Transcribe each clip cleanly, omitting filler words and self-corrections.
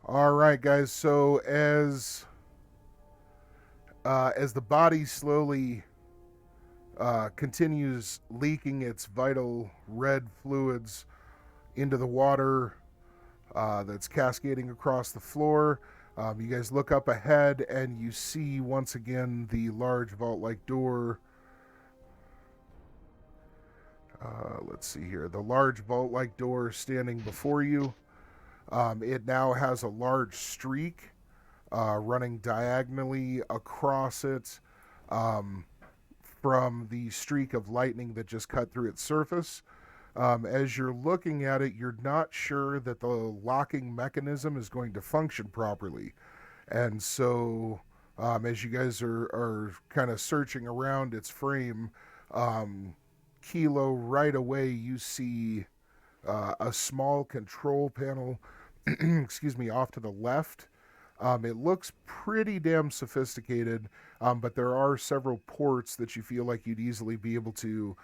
All right, guys. So as the body slowly continues leaking its vital red fluids into the water that's cascading across the floor, you guys look up ahead and you see once again the large vault-like door. Let's see here. The large vault-like door standing before you. It now has a large streak running diagonally across it um, from the streak of lightning that just cut through its surface. As you're looking at it, you're not sure that the locking mechanism is going to function properly. And so, as you guys are kind of searching around its frame, Kilo, right away you see a small control panel, excuse me, off to the left. It looks pretty damn sophisticated, but there are several ports that you feel like you'd easily be able to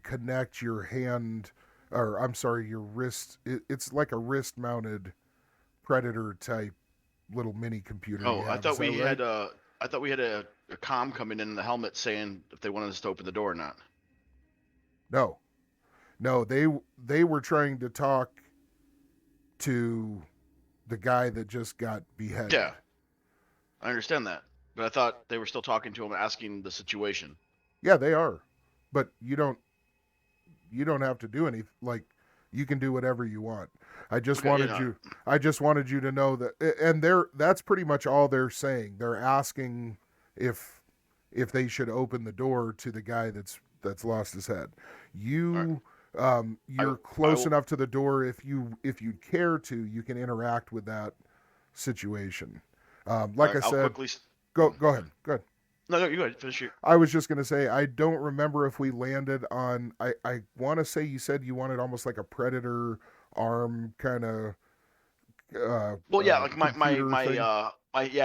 connect your hand, or I'm sorry, your wrist. It's like a wrist mounted Predator type little mini computer you Oh, have. Is that right? I thought we had a comm coming in the helmet saying if they wanted us to open the door or not. No, no, they were trying to talk to the guy that just got beheaded. Yeah, I understand that, but I thought they were still talking to him, asking the situation. Yeah, they are, but you don't have to do any like you can do whatever you want. I just Okay, wanted you I just wanted you to know that, and that's pretty much all they're saying. They're asking if they should open the door to the guy that's lost his head. all right. You're I close will. enough to the door. If you care to, you can interact with that situation. All Like right, I I'll said, quickly. go Go ahead, ahead. go ahead. No, no, you go ahead. Finish your. I was just gonna say I don't remember if we landed on. I want to say you said you wanted almost like a predator arm kind of Well, yeah, like computer thing.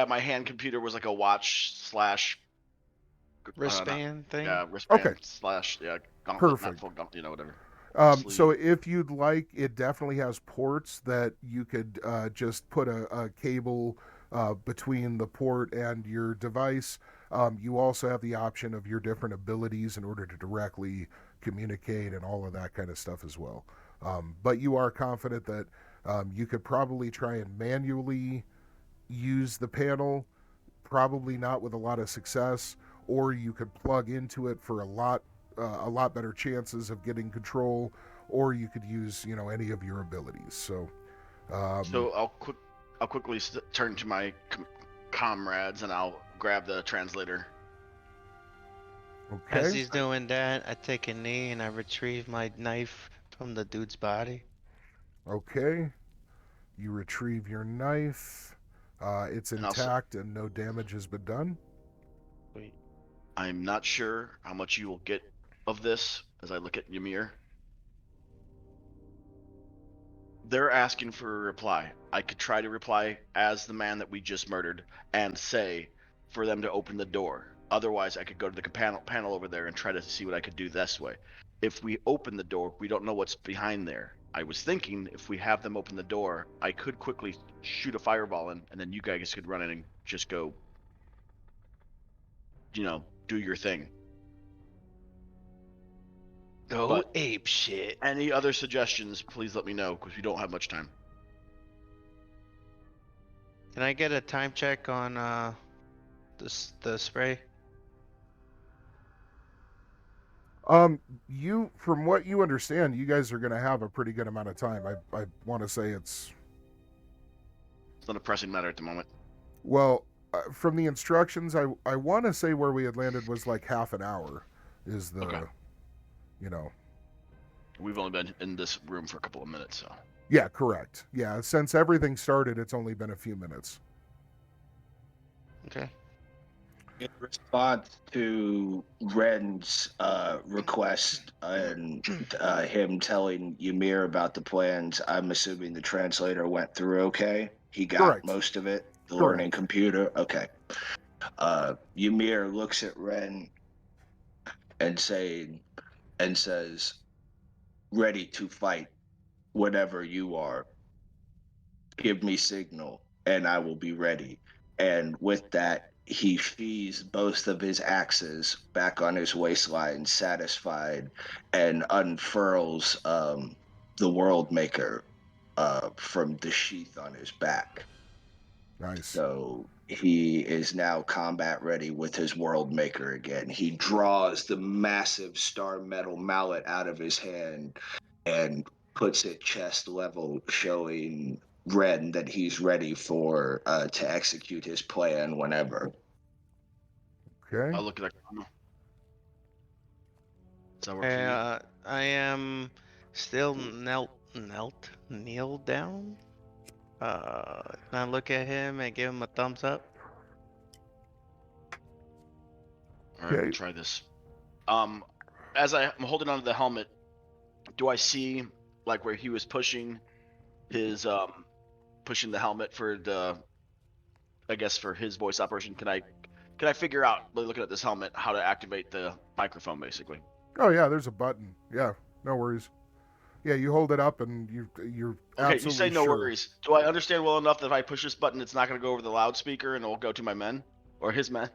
my hand computer was like a watch slash not Wristband thing. yeah Okay, wristband slash yeah gauntlet, not perfect. full gauntlet, whatever. So Sleeve. if you'd like, it definitely has ports that you could just put a cable between the port and your device. You also have the option of your different abilities in order to directly communicate and all of that kind of stuff as well. But you are confident that you could probably try and manually use the panel, probably not with a lot of success, or you could plug into it for a lot better chances of getting control, or you could use any of your abilities. So um, So I'll quickly turn to my comrades and I'll grab the translator. As okay, he's doing that, I take a knee and I retrieve my knife from the dude's body. okay. You retrieve your knife. It's And intact and no damage has been done. Wait. I'm not sure how much you will get of this as I look at Ymir. They're asking for a reply. I could try to reply as the man that we just murdered and say for them to open the door. Otherwise, I could go to the panel over there and try to see what I could do this way. If we open the door, we don't know what's behind there. I was thinking if we have them open the door, I could quickly shoot a fireball in, and then you guys could run in and just go, do your thing. Go But ape shit. any other suggestions, please let me know because we don't have much time. Can I get a time check on the spray? You from what you understand, you guys are going to have a pretty good amount of time. I want to say it's It's not a pressing matter at the moment. well, from the instructions, I want to say where we had landed was like half an hour. Is Okay. the you know We've only been in this room for a couple of minutes, so. Yeah, correct. Yeah, since everything started, it's only been a few minutes. Okay. In response to Ren's request and him telling Ymir about the plans, I'm assuming the translator went through okay. He got Correct. most of it. The Correct. learning computer. Okay. Ymir looks at Ren and says, "Ready to fight, whatever you are. Give me signal. and I will be ready. And with that, he sheathes both of his axes back on his waistline, satisfied, and unfurls the World Maker from the sheath on his back. Nice. So he is now combat ready with his World Maker again. He draws the massive star metal mallet out of his hand and puts it chest level, showing Ren that he's ready for to execute his plan whenever. Okay. I'll look at that. Does that work for you? I am still kneel down. Can I look at him and give him a thumbs up? All right, Okay. we'll try this. As I'm holding onto the helmet, do I see like where he was pushing his pushing the helmet for the, I guess for his voice operation? Can I figure out by looking at this helmet how to activate the microphone basically? Oh yeah, there's a button. Yeah, no worries. Yeah, you hold it up and you're Okay, absolutely you say no sure. worries. Do I understand well enough that if I push this button, it's not going to go over the loudspeaker and it will go to my men or his men?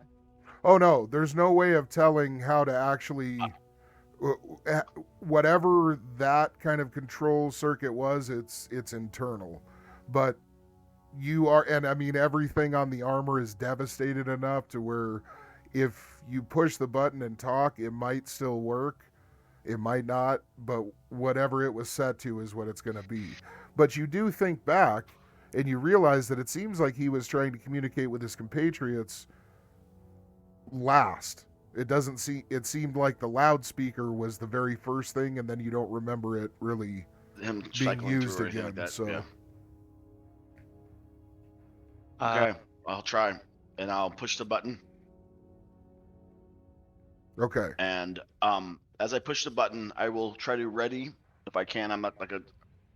Oh no, there's no way of telling how to actually whatever that kind of control circuit was, it's internal. But you are, and I mean everything on the armor is devastated enough to where if you push the button and talk, it might still work. It might not, but whatever it was set to is what it's going to be. But you do think back and you realize that it seems like he was trying to communicate with his compatriots last. It doesn't see. It seemed like the loudspeaker was the very first thing, and then you don't remember it really Him being cycling used through or anything again. like that. So Yeah. Uh, Okay, I'll try, and I'll push the button. okay, And as I push the button, I will try to ready, if I can. I'm not like a.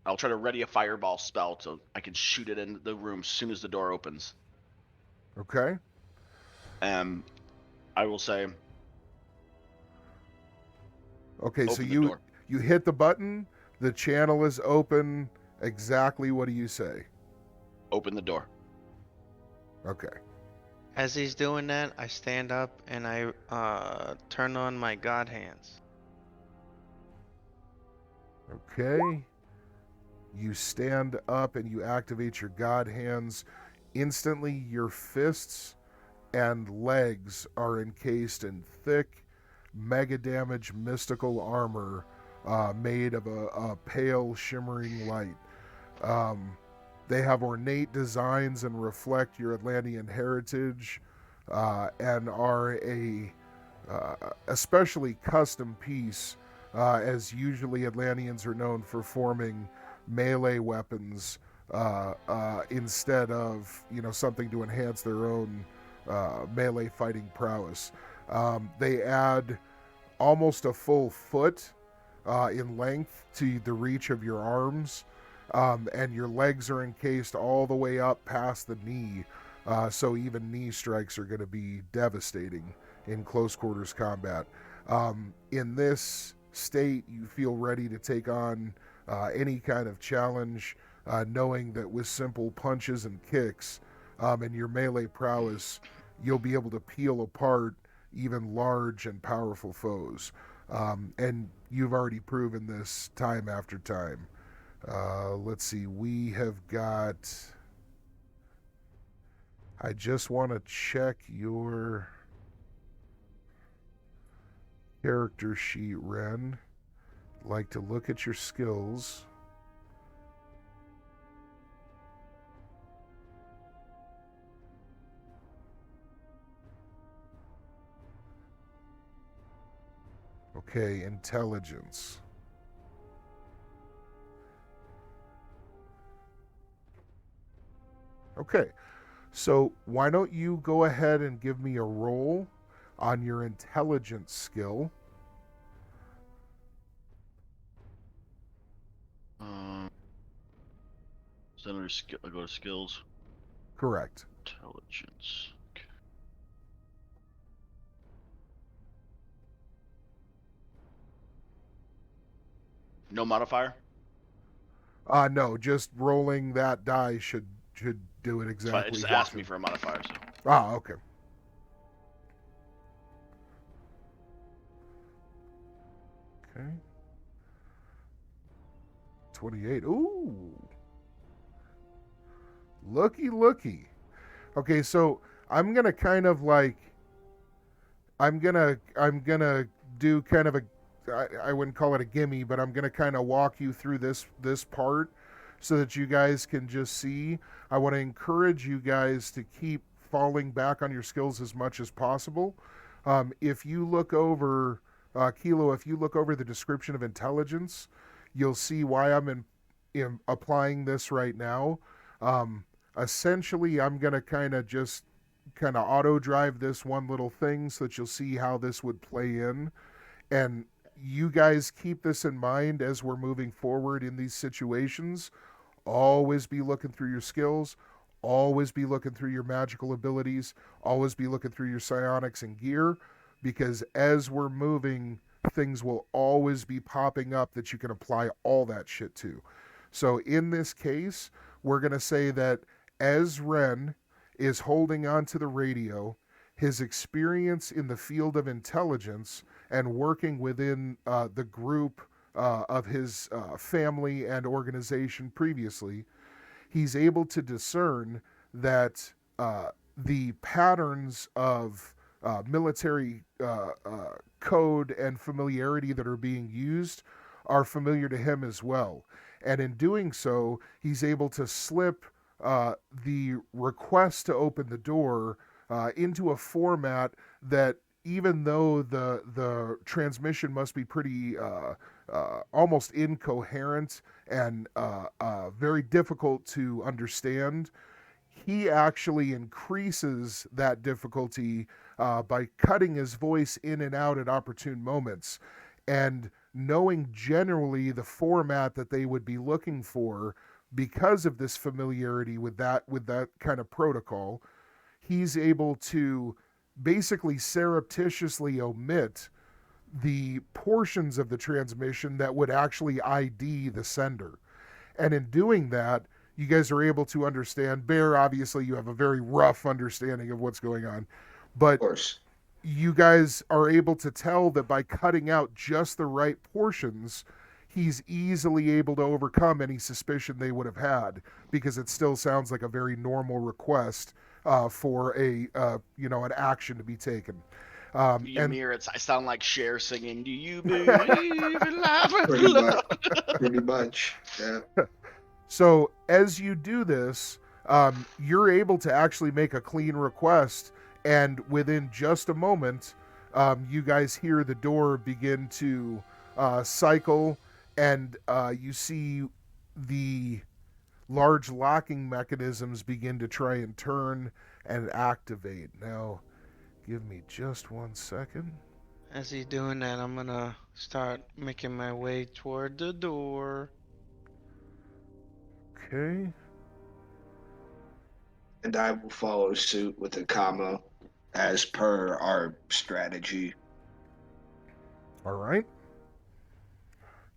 I'll try to ready a fireball spell so I can shoot it in the room as soon as the door opens. okay, And I will say, okay. So open the door. you hit the button. The channel is open. Exactly. What do you say? Open the door. Okay. as he's doing that, I stand up and I turn on my god hands. Okay. You stand up and you activate your god hands. Instantly, your fists and legs are encased in thick, mega damage mystical armor made of a pale, shimmering light. They have ornate designs and reflect your Atlantean heritage and are a especially custom piece, as usually Atlanteans are known for forming melee weapons instead of something to enhance their own melee fighting prowess. They add almost a full foot in length to the reach of your arms, and your legs are encased all the way up past the knee, so even knee strikes are going to be devastating in close quarters combat. In this state, you feel ready to take on any kind of challenge, knowing that with simple punches and kicks and your melee prowess, you'll be able to peel apart even large and powerful foes. And you've already proven this time after time. Let's see, we have got. I just want to check your character sheet, Ren. Like to look at your skills. Okay, intelligence. Okay, so why don't you go ahead and give me a roll on your intelligence skill? Center skill. I go to skills. Correct. Intelligence. Okay. No modifier. No, just rolling that die should should do it It's fine. It exactly. just asked me for a modifier. So. Ah, okay. Okay. 28. Ooh. Looky. Okay, so I'm gonna kind of like I'm gonna do kind of a I wouldn't call it a gimme, but I'm gonna kind of walk you through this part so that you guys can just see. I want to encourage you guys to keep falling back on your skills as much as possible. If you look over Kilo, if you look over the description of intelligence, you'll see why I'm applying this right now. Essentially, I'm gonna kind of auto drive this one little thing so that you'll see how this would play in. And you guys keep this in mind as we're moving forward in these situations. Always be looking through your skills, always be looking through your magical abilities, always be looking through your psionics and gear, because as we're moving, things will always be popping up that you can apply all that shit to. So in this case, we're going to say that as Ren is holding on to the radio, his experience in the field of intelligence and working within the group of his family and organization previously, he's able to discern that the patterns of military code and familiarity that are being used are familiar to him as well. And in doing so, he's able to slip the request to open the door into a format that, even though the transmission must be pretty almost incoherent and very difficult to understand, he actually increases that difficulty by cutting his voice in and out at opportune moments. And knowing generally the format that they would be looking for because of this familiarity with that kind of protocol, he's able to basically surreptitiously omit the portions of the transmission that would actually ID the sender. And in doing that, you guys are able to understand. Bear, obviously, you have a very rough understanding of what's going on. But Of course. you guys are able to tell that by cutting out just the right portions, he's easily able to overcome any suspicion they would have had, because it still sounds like a very normal request for an action to be taken. Ymir, I sound like Cher singing, "Do you believe in life after Pretty love?" much. Pretty much. Yeah. So as you do this, you're able to actually make a clean request, and within just a moment, you guys hear the door begin to cycle, and you see the large locking mechanisms begin to try and turn and activate. Now, give me just 1 second. As he's doing that, I'm gonna start making my way toward the door. Okay. And I will follow suit with a comma as per our strategy. All right.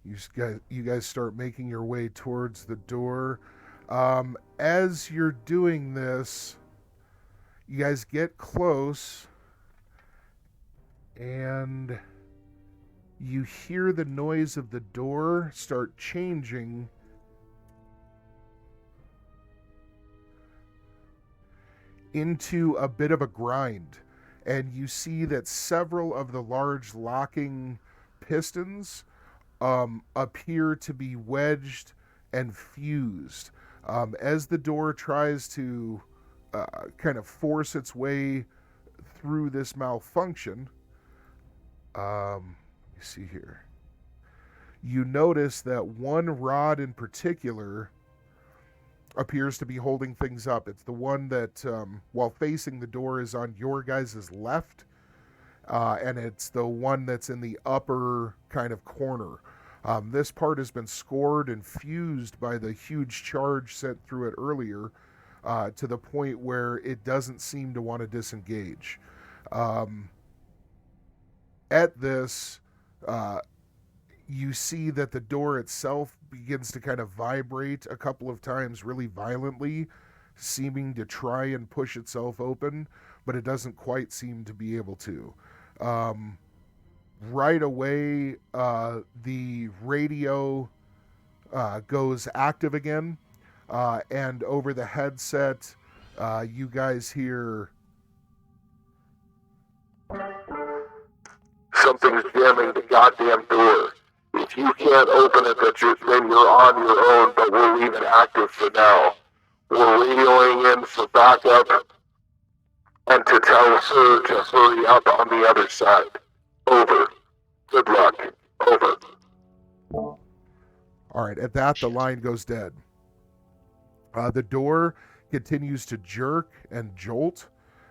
You guys start making your way towards the door. As you're doing this, you guys get close, and you hear the noise of the door start changing into a bit of a grind. And you see that several of the large locking pistons appear to be wedged and fused. As the door tries to kind of force its way through this malfunction, let me see here. You notice that one rod in particular appears to be holding things up. It's the one that, while facing the door, is on your guys' left, and it's the one that's in the upper kind of corner. This part has been scored and fused by the huge charge sent through it earlier, to the point where it doesn't seem to want to disengage. At this, you see that the door itself begins to kind of vibrate a couple of times really violently, seeming to try and push itself open, but it doesn't quite seem to be able to. Right away, the radio goes active again, and over the headset, you guys hear, "Something's jamming the goddamn door. If you can't open it, then you're on your own, but we'll leave it active for now. We're radioing in for backup and to tell her to hurry up on the other side. Over. Good luck. Over." all right, at that, the line goes dead. The door continues to jerk and jolt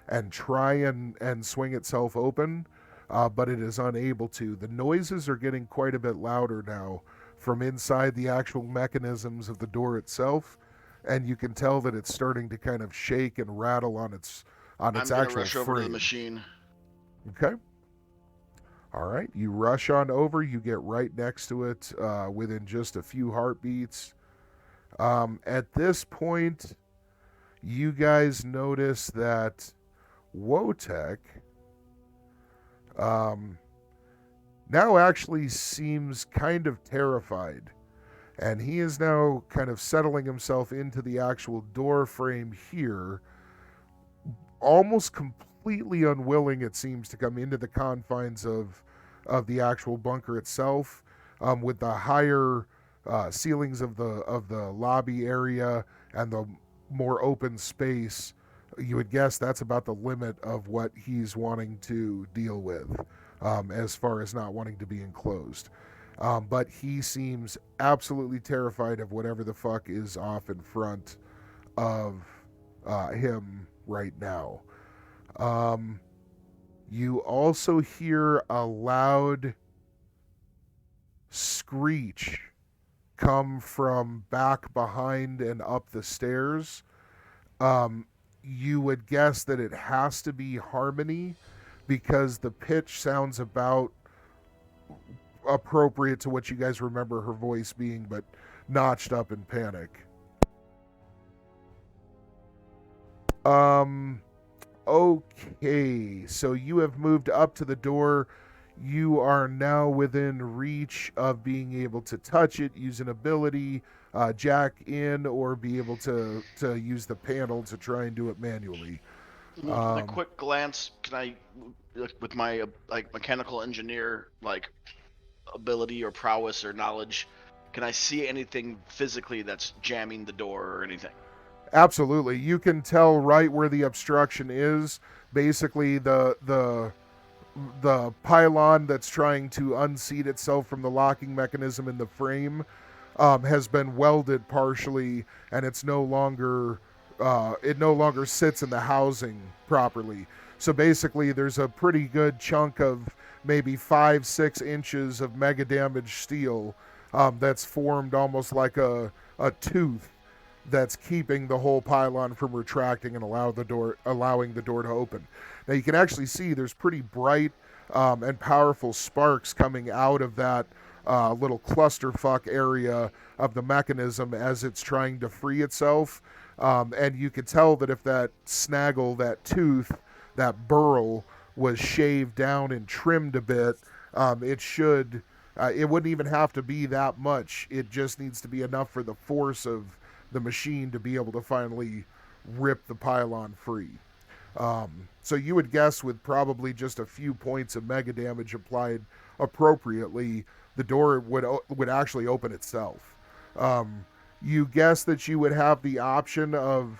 and try and swing itself open, but it is unable to. The noises are getting quite a bit louder now from inside the actual mechanisms of the door itself, and you can tell that it's starting to kind of shake and rattle on its I'm gonna actual rush over to the frame. machine. Okay. All right, you rush on over. You get right next to it within just a few heartbeats. At this point, you guys notice that Wotek now actually seems kind of terrified. And he is now kind of settling himself into the actual door frame here, almost completely unwilling, it seems, to come into the confines of the actual bunker itself, with the higher ceilings of the lobby area and the more open space. You would guess that's about the limit of what he's wanting to deal with, as far as not wanting to be enclosed. But he seems absolutely terrified of whatever the fuck is off in front of him right now. You also hear a loud screech come from back behind and up the stairs. You would guess that it has to be Harmony, because the pitch sounds about appropriate to what you guys remember her voice being, but notched up in panic. Okay, so you have moved up to the door. You are now within reach of being able to touch it, use an ability, jack in, or be able to use the panel to try and do it manually. With a quick glance, can I, with my mechanical engineer ability or prowess or knowledge, can I see anything physically that's jamming the door or anything? Absolutely. You can tell right where the obstruction is. Basically, the pylon that's trying to unseat itself from the locking mechanism in the frame has been welded partially, and it's no longer it no longer sits in the housing properly. So basically, there's a pretty good chunk of maybe 5-6 inches of mega damaged steel that's formed almost like a tooth that's keeping the whole pylon from retracting and allowing the door to open. Now you can actually see there's pretty bright and powerful sparks coming out of that little clusterfuck area of the mechanism as it's trying to free itself. And you could tell that if that snaggle, that tooth, that burl was shaved down and trimmed a bit, it wouldn't even have to be that much. It just needs to be enough for the force of the machine to be able to finally rip the pylon free. So you would guess with probably just a few points of mega damage applied appropriately, the door would actually open itself. You guess that you would have the option of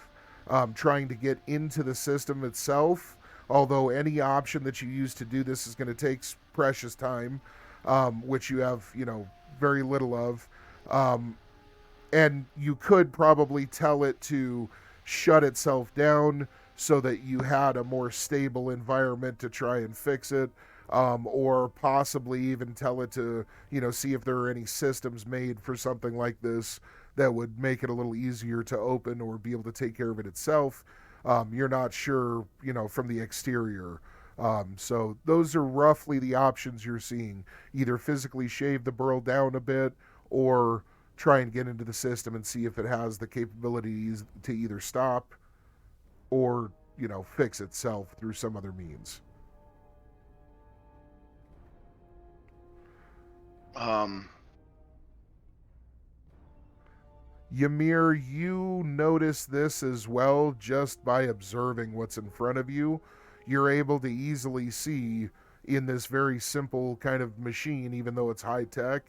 trying to get into the system itself, although any option that you use to do this is going to take precious time, which you have, very little of. And you could probably tell it to shut itself down so that you had a more stable environment to try and fix it, or possibly even tell it to, see if there are any systems made for something like this that would make it a little easier to open or be able to take care of it itself. You're not sure, from the exterior. So those are roughly the options you're seeing. Either physically shave the burl down a bit, or try and get into the system and see if it has the capabilities to either stop or, fix itself through some other means. Ymir, you notice this as well just by observing what's in front of you. You're able to easily see in this very simple kind of machine, even though it's high tech,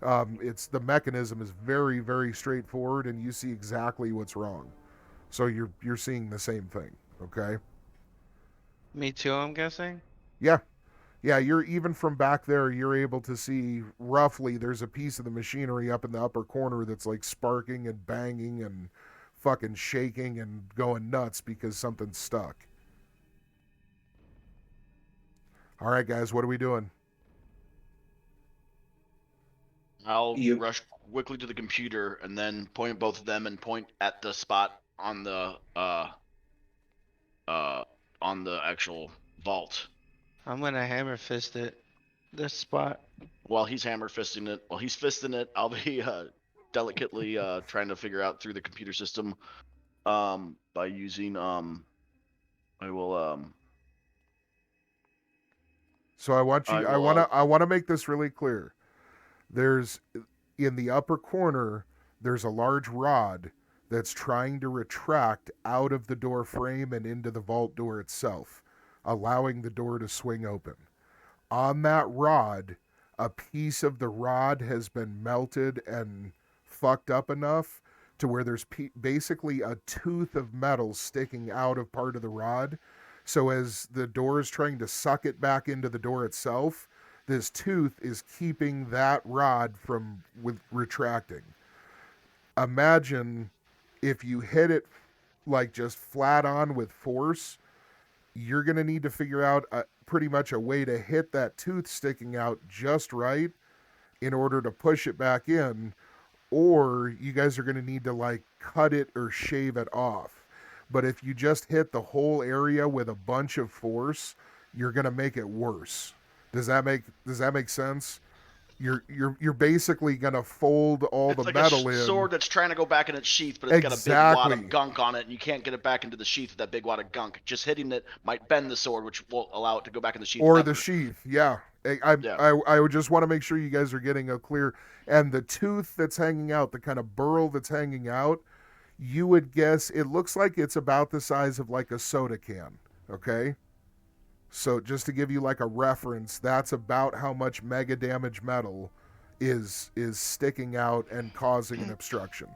the mechanism is very, very straightforward, and you see exactly what's wrong. So you're seeing the same thing, okay? Me too, I'm guessing. Yeah. Yeah, you're even from back there, you're able to see roughly there's a piece of the machinery up in the upper corner that's like sparking and banging and fucking shaking and going nuts because something's stuck. All right, guys, what are we doing? I'll rush quickly to the computer and then point at both of them and point at the spot on the actual vault. I'm gonna hammer fist it. This spot. While he's hammer fisting it, I'll be delicately trying to figure out through the computer system by using I will So I want to make this really clear. There's in the upper corner, there's a large rod that's trying to retract out of the door frame and into the vault door itself, allowing the door to swing open. On that rod, a piece of the rod has been melted and fucked up enough to where there's basically a tooth of metal sticking out of part of the rod. So as the door is trying to suck it back into the door itself, this tooth is keeping that rod from retracting. Imagine if you hit it like just flat on with force, you're going to need to figure out pretty much a way to hit that tooth sticking out just right in order to push it back in, or you guys are going to need to like cut it or shave it off. But if you just hit the whole area with a bunch of force, you're going to make it worse. Does that make sense? You're basically gonna fold all the metal in. It's like a sword that's trying to go back in its sheath, but it's got a big wad of gunk on it, and you can't get it back into the sheath with that big wad of gunk. Just hitting it might bend the sword, which won't allow it to go back in the sheath. Or the sheath, yeah. I would just want to make sure you guys are getting a clear. And the tooth that's hanging out, the kind of burl that's hanging out, you would guess it looks like it's about the size of like a soda can. Okay. So just to give you like a reference, that's about how much mega damage metal is sticking out and causing an obstruction.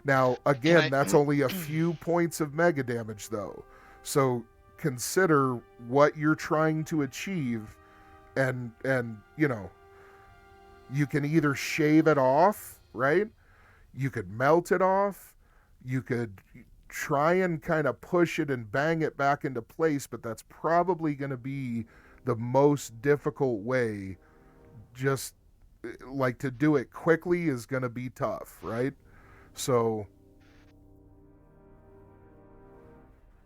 Now, again, that's only a few points of mega damage though. So consider what you're trying to achieve and you can either shave it off, right? You could melt it off. You could try and kind of push it and bang it back into place, but that's probably going to be the most difficult way. Just like to do it quickly is going to be tough, right? So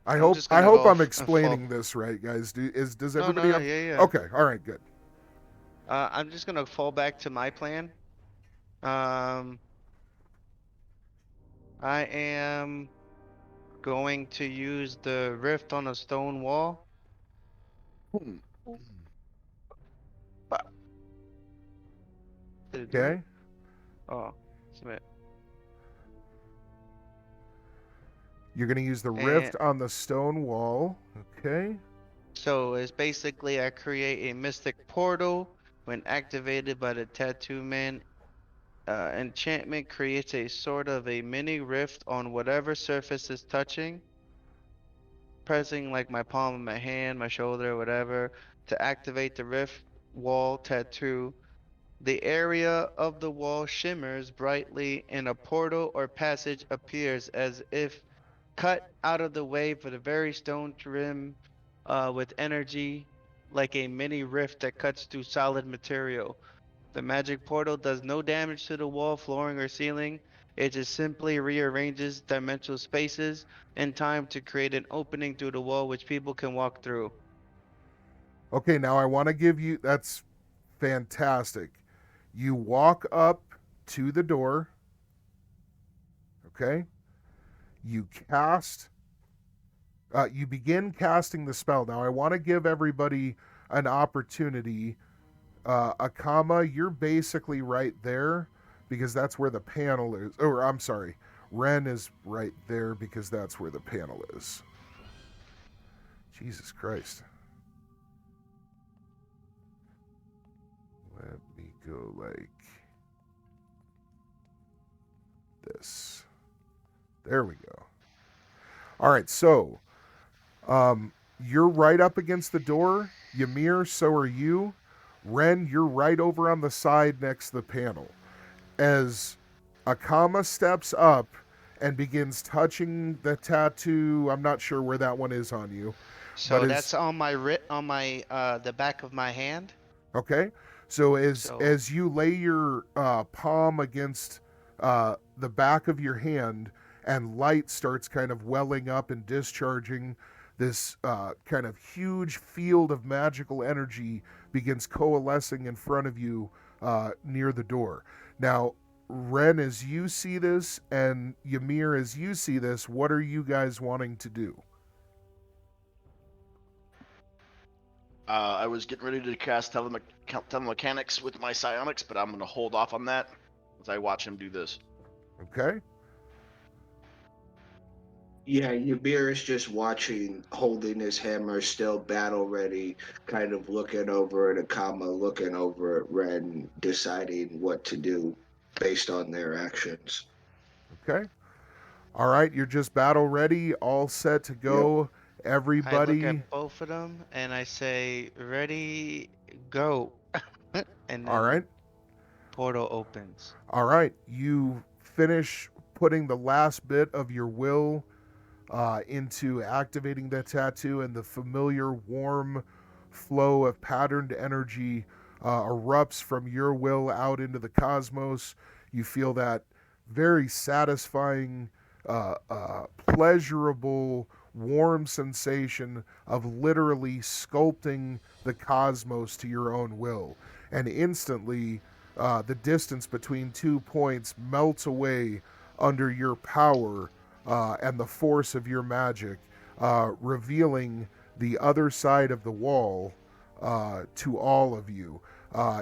I hope I'm explaining this right, guys. Does everybody have... Yeah. Okay, all right, good. I'm just gonna fall back to my plan. I am going to use the rift on a stone wall. Okay. Oh, submit. You're going to use the rift on the stone wall. Okay. So it's basically I create a mystic portal. When activated by the tattoo man, enchantment creates a sort of a mini rift on whatever surface is touching. Pressing like my palm of my hand, my shoulder, whatever, to activate the rift wall tattoo. The area of the wall shimmers brightly and a portal or passage appears as if cut out of the way for the very stone trim with energy like a mini rift that cuts through solid material. The magic portal does no damage to the wall, flooring, or ceiling. It just simply rearranges dimensional spaces in time to create an opening through the wall which people can walk through. Okay, now I want to give you... That's fantastic. You walk up to the door. Okay? You cast You begin casting the spell. Now, I want to give everybody an opportunity. Akama, you're basically right there because that's where the panel is. Or, I'm sorry, Ren is right there because that's where the panel is. Jesus Christ. Let me go like this. There we go. All right, so you're right up against the door. Ymir, so are you. Ren, you're right over on the side next to the panel. As Akama steps up and begins touching the tattoo, I'm not sure where that one is on you. So But that's on my the back of my hand. Okay, so as you lay your palm against the back of your hand, and light starts kind of welling up and discharging, this kind of huge field of magical energy begins coalescing in front of you near the door. Now, Ren, as you see this, and Ymir, as you see this, what are you guys wanting to do? I was getting ready to cast telemechanics with my psionics, but I'm going to hold off on that as I watch him do this. Okay. Yeah, Ymir is just watching, holding his hammer, still battle ready, kind of looking over at Akama, looking over at Ren, deciding what to do based on their actions. Okay. All right, you're just battle ready, all set to go. Everybody. I look at both of them and I say, "Ready, go!" and then All right. portal opens. All right. You finish putting the last bit of your will into activating that tattoo, and the familiar warm flow of patterned energy erupts from your will out into the cosmos. You feel that very satisfying, pleasurable, warm sensation of literally sculpting the cosmos to your own will. And instantly, the distance between 2 points melts away under your power and the force of your magic, revealing the other side of the wall to all of you.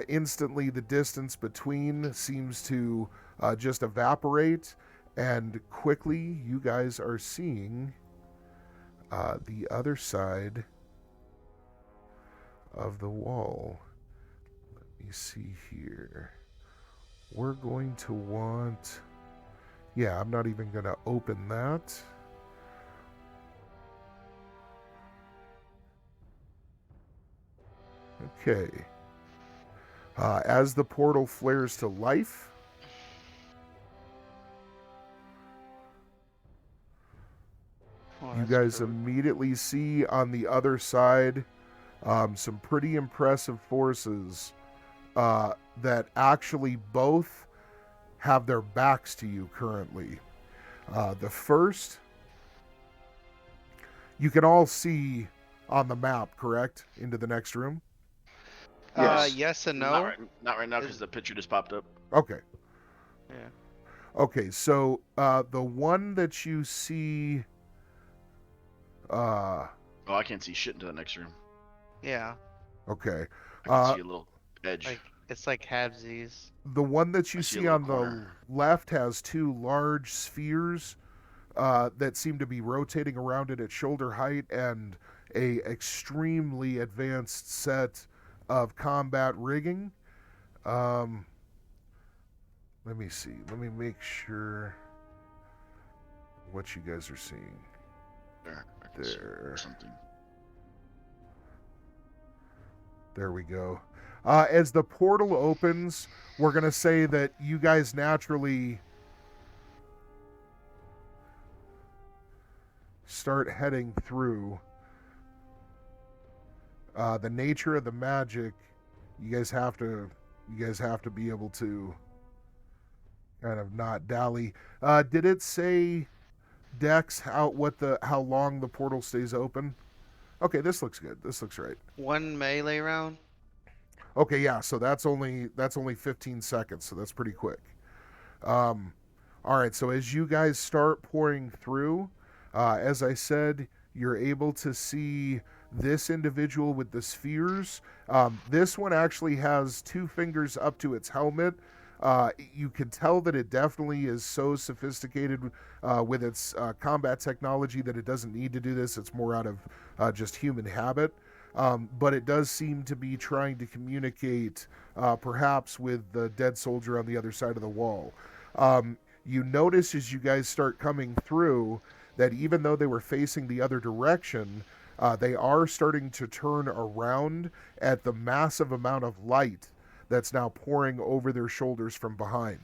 Instantly, the distance between seems to just evaporate, and quickly, you guys are seeing the other side of the wall. Let me see here. We're going to want... Yeah, I'm not even going to open that. Okay. As the portal flares to life, you guys immediately see on the other side some pretty impressive forces that actually both have their backs to you currently. The first, you can all see on the map, correct? Into the next room? Yes. Yes and no. Not right now because the picture just popped up. Okay. Yeah. Okay, so the one that you see... Oh, I can't see shit into the next room. Yeah. Okay. I can see a little edge. Like it's like halvesies. The one that you I see a see little on corner. the left has two large spheres that seem to be rotating around it at shoulder height, and a extremely advanced set of combat rigging. Let me see. Let me make sure what you guys are seeing. There. I can see There. something. There we go. As the portal opens, we're going to say that you guys naturally start heading through. The nature of the magic, you guys have to be able to kind of not dally. Did it say, Dex, how long the portal stays open? Okay, this looks good. This looks right. One melee round. Okay, yeah, so that's only 15 seconds, so that's pretty quick. All right, so as you guys start pouring through, as I said, you're able to see this individual with the spheres. This one actually has 2 fingers up to its helmet. You can tell that it definitely is so sophisticated with its combat technology that it doesn't need to do this. It's more out of just human habit. But it does seem to be trying to communicate perhaps with the dead soldier on the other side of the wall. You notice as you guys start coming through that even though they were facing the other direction, they are starting to turn around at the massive amount of light that's now pouring over their shoulders from behind.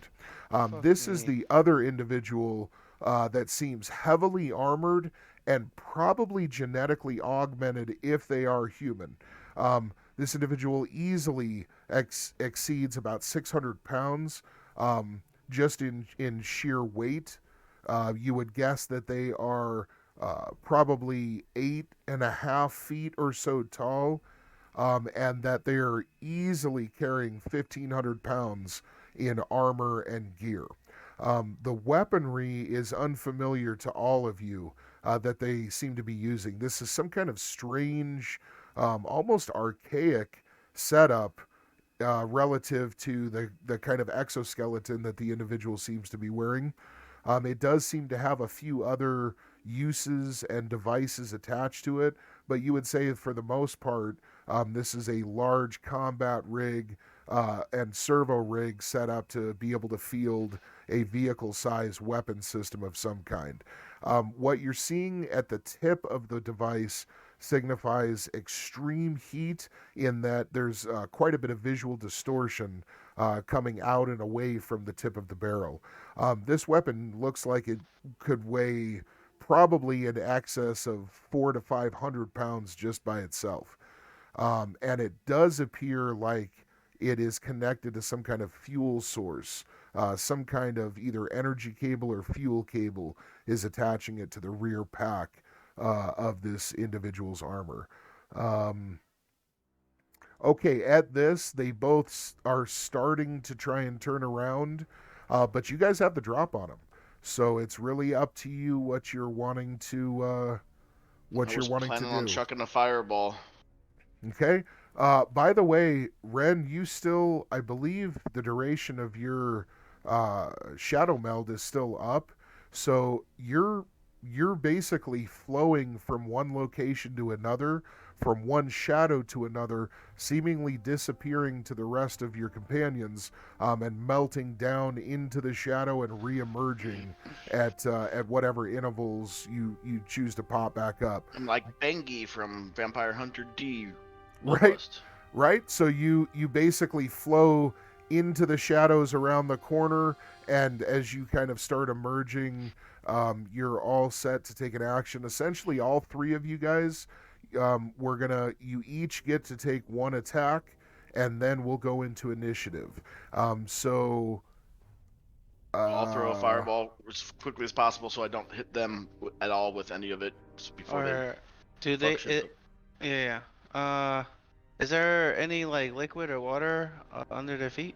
This is the other individual that seems heavily armored and probably genetically augmented if they are human. This individual easily exceeds about 600 pounds just in sheer weight. You would guess that they are probably 8.5 feet or so tall, and that they are easily carrying 1,500 pounds in armor and gear. The weaponry is unfamiliar to all of you that they seem to be using. This is some kind of strange, almost archaic setup relative to the kind of exoskeleton that the individual seems to be wearing. It does seem to have a few other uses and devices attached to it, but you would say for the most part, this is a large combat rig and servo rig set up to be able to field a vehicle-sized weapon system of some kind. What you're seeing at the tip of the device signifies extreme heat in that there's quite a bit of visual distortion coming out and away from the tip of the barrel. This weapon looks like it could weigh probably in excess of 400 to 500 pounds just by itself. And it does appear like it is connected to some kind of fuel source. Some kind of either energy cable or fuel cable is attaching it to the rear pack of this individual's armor. Okay, at this, they both are starting to try and turn around, but you guys have the drop on them. So it's really up to you what you're wanting to Planning on chucking a fireball. Okay. By the way, Ren, you still, I believe, the duration of your shadow meld is still up, so you're basically flowing from one location to another, from one shadow to another, seemingly disappearing to the rest of your companions, and melting down into the shadow and re-emerging at whatever intervals you choose to pop back up. I'm like Bengi from Vampire Hunter D. Right. Almost. Right? So you basically flow into the shadows around the corner, and as you kind of start emerging, you're all set to take an action. Essentially, all 3 of you guys, you each get to take 1 attack, and then we'll go into initiative. I'll throw a fireball as quickly as possible so I don't hit them at all with any of it before Or do they? Yeah. Is there any like liquid or water under their feet?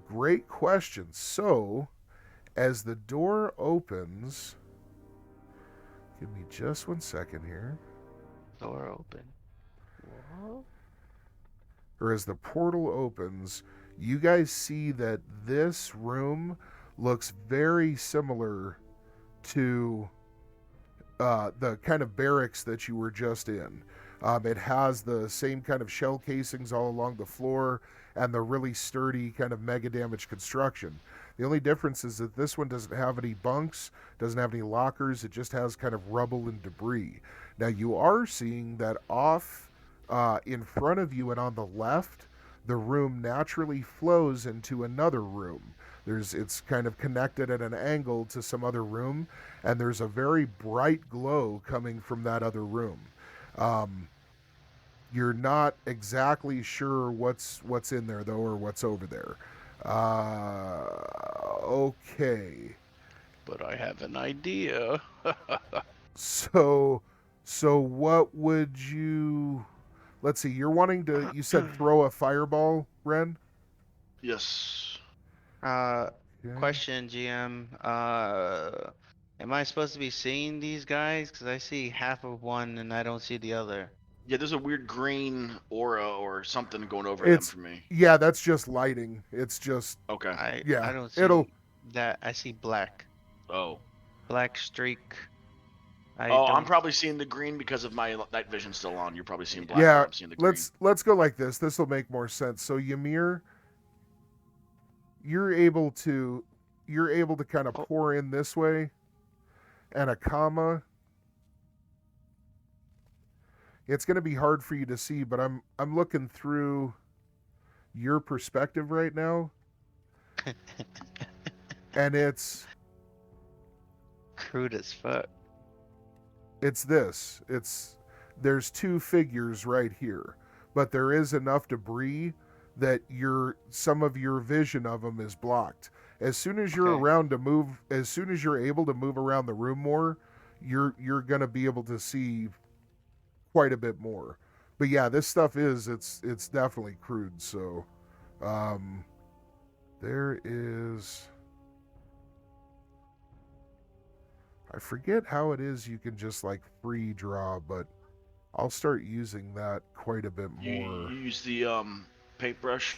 Great question. So, as the door opens, give me just 1 second here. Door open. What? Or as the portal opens, you guys see that this room looks very similar to the kind of barracks that you were just in. It has the same kind of shell casings all along the floor and the really sturdy kind of mega damage construction. The only difference is that this one doesn't have any bunks, doesn't have any lockers, it just has kind of rubble and debris. Now you are seeing that off in front of you and on the left, the room naturally flows into another room. It's kind of connected at an angle to some other room, and there's a very bright glow coming from that other room. You're not exactly sure what's in there though, or what's over there. Okay. But I have an idea. So what would you? Let's see. You're wanting to. You said throw a fireball, Ren. Yes. Okay. Question, GM. Am I supposed to be seeing these guys? Because I see half of one and I don't see the other. Yeah, there's a weird green aura or something going over them It's for me. yeah, that's just lighting. It's just Okay. yeah. I don't It'll see that. I see black. Oh. Black streak. I Oh, I'm don't. probably seeing the green because of my night vision still on. You're probably seeing black, Yeah. but yeah. I'm seeing the green. Let's go like this. This will make more sense. So Ymir, you're able to kind of Oh. pour in this way, and a comma. It's going to be hard for you to see, but I'm looking through your perspective right now, and it's Crude as fuck. this. There's two figures right here, but there is enough debris that some of your vision of them is blocked. As soon as you're Okay. as soon as you're able to move around the room more, you're going to be able to see quite a bit more. But yeah, this stuff it's definitely crude. So um there is, I forget how it is you can just like free draw, but I'll start using that quite a bit You more. use the paintbrush,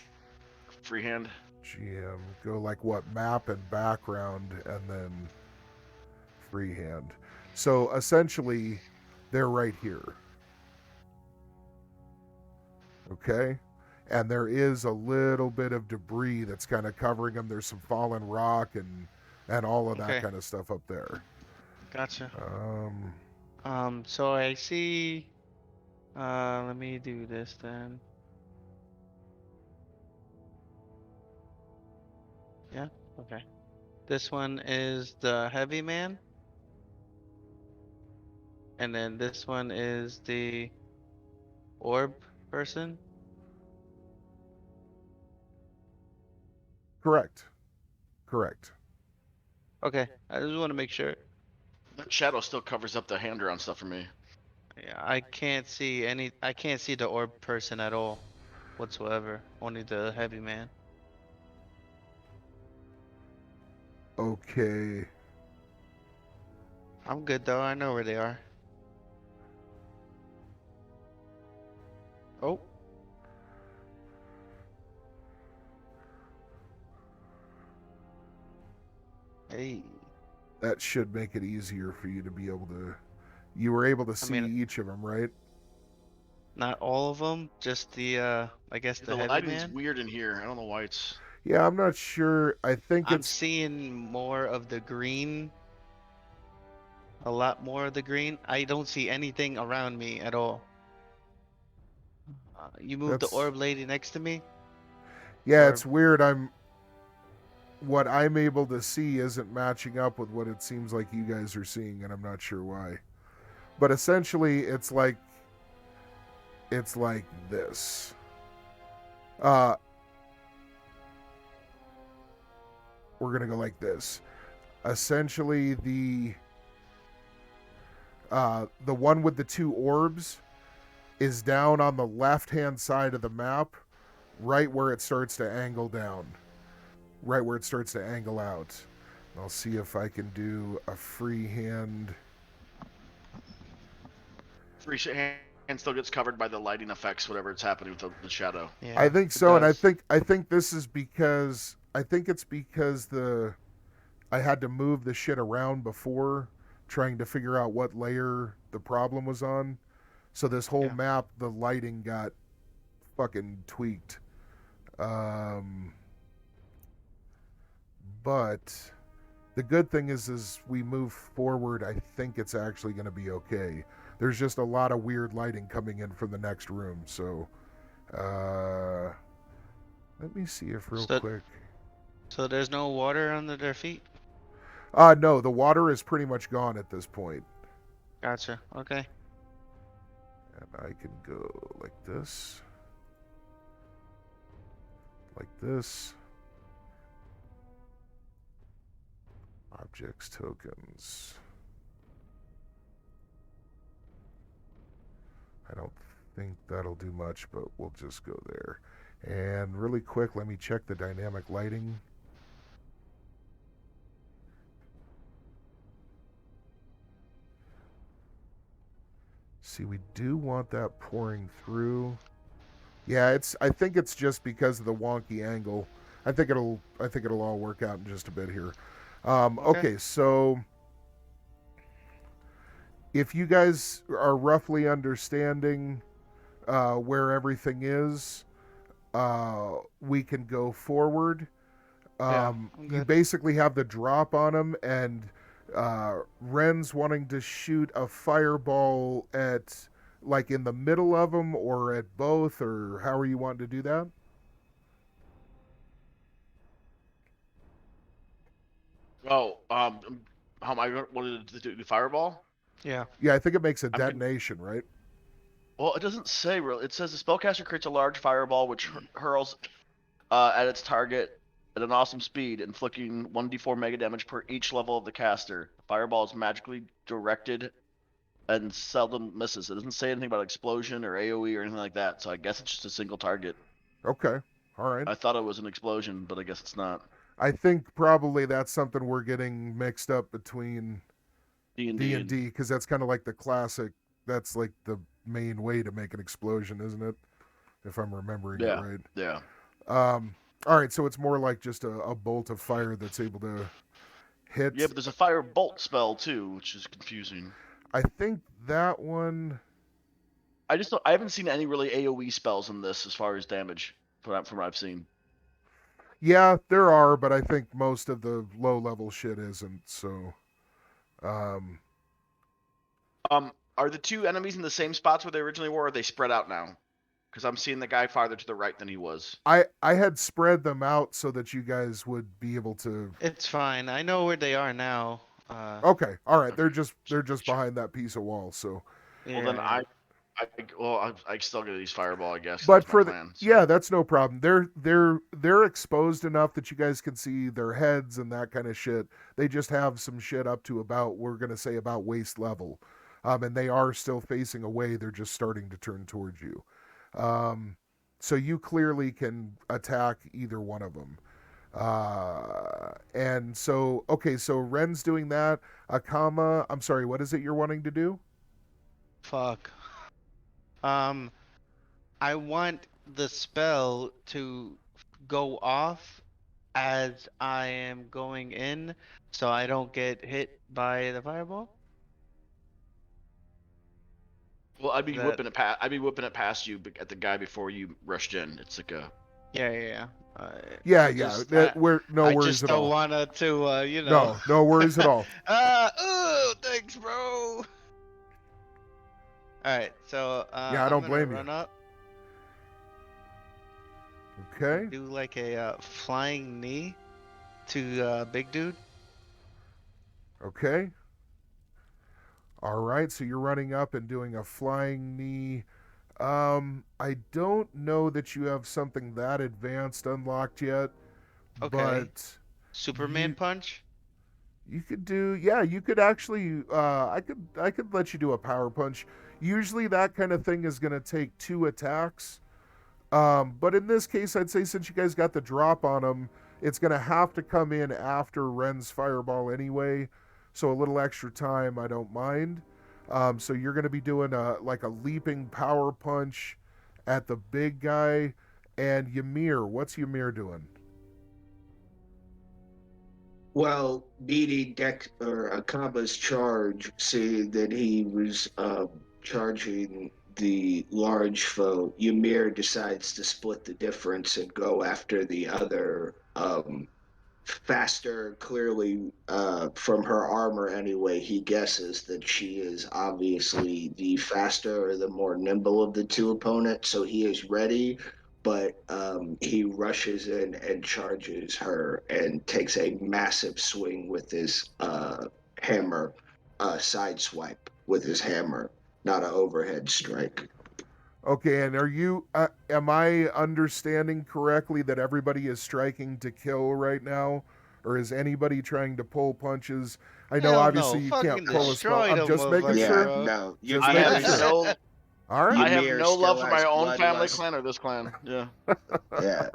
freehand. GM, go like what, map and background, and then freehand. So essentially, they're right here. Okay? And there is a little bit of debris that's kind of covering them. There's some fallen rock and all of that Okay. kind of stuff up there. Gotcha. Um, So I see. Let me do this then. Yeah. Okay. This one is the heavy man. And then this one is the orb person. correct. Okay. I just want to make sure. That shadow still covers up the hand-drawn stuff for me. Yeah, I can't see I can't see the orb person at all whatsoever. Only the heavy man. Okay. I'm good though. I know where they are. Oh. Hey. That should make it easier for you to be able to. You were able to I see mean, each of them, right? not all of them, just the I guess the The heavy lighting's man. weird in here. I don't know why it's. Yeah, I'm not sure. I think I'm it's seeing more of the green. A lot more of the green. I don't see anything around me at all. You moved the that's orb lady next to me? yeah, Or it's weird. What I'm able to see isn't matching up with what it seems like you guys are seeing, and I'm not sure why. But essentially, it's like this. Uh, we're gonna go like this. Essentially, the one with the two orbs is down on the left-hand side of the map, right where it starts to angle down, right where it starts to angle out. I'll see if I can do a freehand. Free hand still gets covered by the lighting effects, whatever it's happening with the shadow. yeah, I think it so, and does. I think this is because it's because I had to move the shit around before trying to figure out what layer the problem was on. So this whole Yeah. map, the lighting got fucking tweaked. Um, but the good thing is we move forward. I think it's actually going to be okay. There's just a lot of weird lighting coming in from the next room. So, let me see if real So quick. so there's no water under their feet? No, the water is pretty much gone at this point. Gotcha. Okay. And I can go like this. Like this. Objects, tokens. I don't think that'll do much, but we'll just go there. And really quick, let me check the dynamic lighting. See, we do want that pouring through. Yeah, I think it's just because of the wonky angle. I think it'll all work out in just a bit here. Okay, so if you guys are roughly understanding where everything is, we can go forward. You good. basically have the drop on him, and Ren's wanting to shoot a fireball at, like, in the middle of him, or at both, or how are you wanting to do that? Oh, how am I going to do the fireball? Yeah. Yeah, I think it makes a I'm gonna- detonation, right? Well, it doesn't say really. It says the spellcaster creates a large fireball which hurls at its target at an awesome speed, inflicting 1d4 mega damage per each level of the caster. Fireball is magically directed and seldom misses. It doesn't say anything about explosion or AoE or anything like that, so I guess it's just a single target. Okay, all right. I thought it was an explosion, but I guess it's not. I think probably that's something we're getting mixed up between D&D D&D, because that's kind of like the classic. That's like the main way to make an explosion, isn't it? If I'm remembering it right. Yeah. All right, so it's more like just a bolt of fire that's able to hit. Yeah, but there's a fire bolt spell too, which is confusing. I think that one. I haven't seen any really AoE spells in this as far as damage from what I've seen. Yeah, there are, but I think most of the low level shit isn't. So, Are the two enemies in the same spots where they originally were, or are they spread out now? Because I'm seeing the guy farther to the right than he was. I had spread them out so that you guys would be able to. It's fine. I know where they are now. Okay, all right. They're just behind that piece of wall. So. Well, then I still get these fireball, I guess. But That's for my the plan, so. yeah, that's no problem. They're exposed enough that you guys can see their heads and that kind of shit. They just have some shit up to about, we're gonna say, about waist level, and they are still facing away. They're just starting to turn towards you. So you clearly can attack either one of them. And so okay, so Ren's doing that. Akama, I'm sorry, what is it you're wanting to do? Fuck. I want the spell to go off as I am going in, so I don't get hit by the fireball. Well, I'd be whipping it past you at the guy before you rushed in. It's like a. Yeah. Yeah. We're no I worries just at don't all. wanna to, you know. No worries at all. Thanks, bro. All right, so Yeah, I don't blame you. Run up. Okay. Do like a flying knee to big dude. Okay. All right, so you're running up and doing a flying knee. I don't know that you have something that advanced unlocked yet. Okay. But Superman punch. you could do, yeah, you could actually, I could let you do a power punch. Usually that kind of thing is going to take 2 attacks. But in this case, I'd say since you guys got the drop on him, it's going to have to come in after Ren's fireball anyway. So a little extra time, I don't mind. So you're going to be doing a leaping power punch at the big guy. And Ymir, what's Ymir doing? Well, beating Akaba's charge, seeing that he was charging the large foe, Ymir decides to split the difference and go after the other faster. Clearly, from her armor anyway, he guesses that she is obviously the faster or the more nimble of the two opponents, so he is ready. But he rushes in and charges her and takes a massive swing with his hammer, side swipe with his hammer, not an overhead strike. Okay, and are you, am I understanding correctly that everybody is striking to kill right now? Or is anybody trying to pull punches? I know Hell obviously no, you fucking can't pull a spell. destroy I'm them just making motherfuckers, sure. bro. No, Just I making have sure. no. All right. I have Ymir no still love for my has own family bloodlust. clan or this clan. Yeah. Yeah.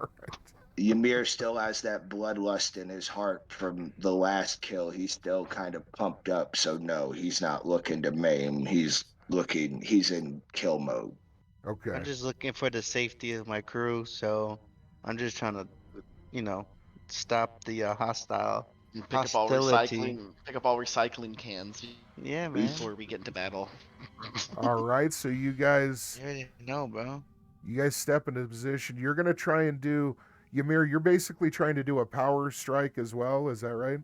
Ymir still has that bloodlust in his heart from the last kill. He's still kind of pumped up, so no, he's not looking to maim. He's looking. He's in kill mode. Okay. I'm just looking for the safety of my crew, so I'm just trying to, stop the hostile And hostility. pick up all recycling cans Yeah, man. before we get into battle. All right. So you guys You already know, bro. step into position. You're gonna try and do Ymir. You're basically trying to do a power strike as well. Is that right?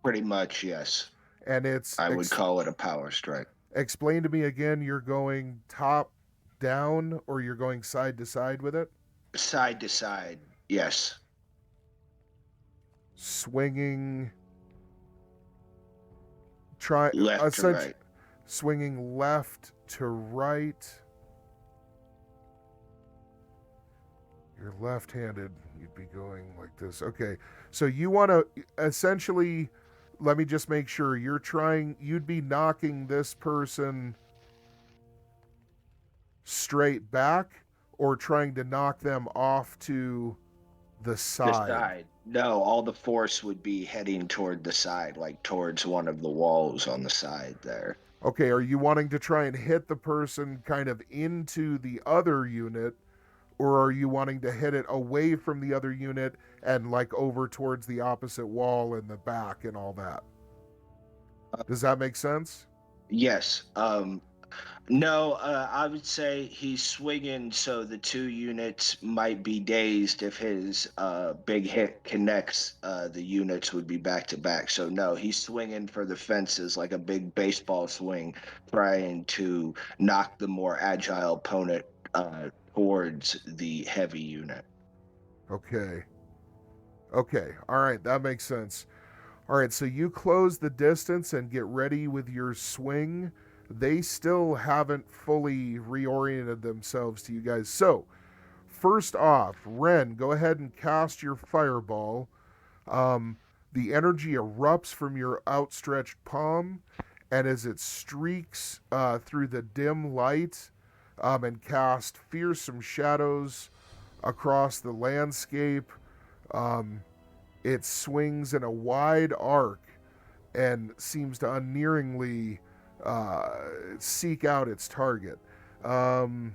Pretty much, yes. And it's I would call it a power strike. explain to me again. You're going top down or you're going side to side with it? Side to side, yes. Swinging. Left to right. Swinging left to right. You're left-handed. You'd be going like this. Okay. So you want to essentially, let me just make sure you'd be knocking this person straight back or trying to knock them off to the side? The side. No, all the force would be heading toward the side, like towards one of the walls on the side there. Okay, are you wanting to try and hit the person kind of into the other unit, or are you wanting to hit it away from the other unit and like over towards the opposite wall in the back and all that? Does that make sense? Yes. No, I would say he's swinging so the two units might be dazed. If his big hit connects, the units would be back to back. So no, he's swinging for the fences like a big baseball swing, trying to knock the more agile opponent towards the heavy unit. Okay. Okay. All right. That makes sense. All right. So you close the distance and get ready with your swing. They still haven't fully reoriented themselves to you guys. So, first off, Ren, go ahead and cast your fireball. The energy erupts from your outstretched palm, and as it streaks through the dim light and cast fearsome shadows across the landscape, it swings in a wide arc and seems to unerringly seek out its target. Not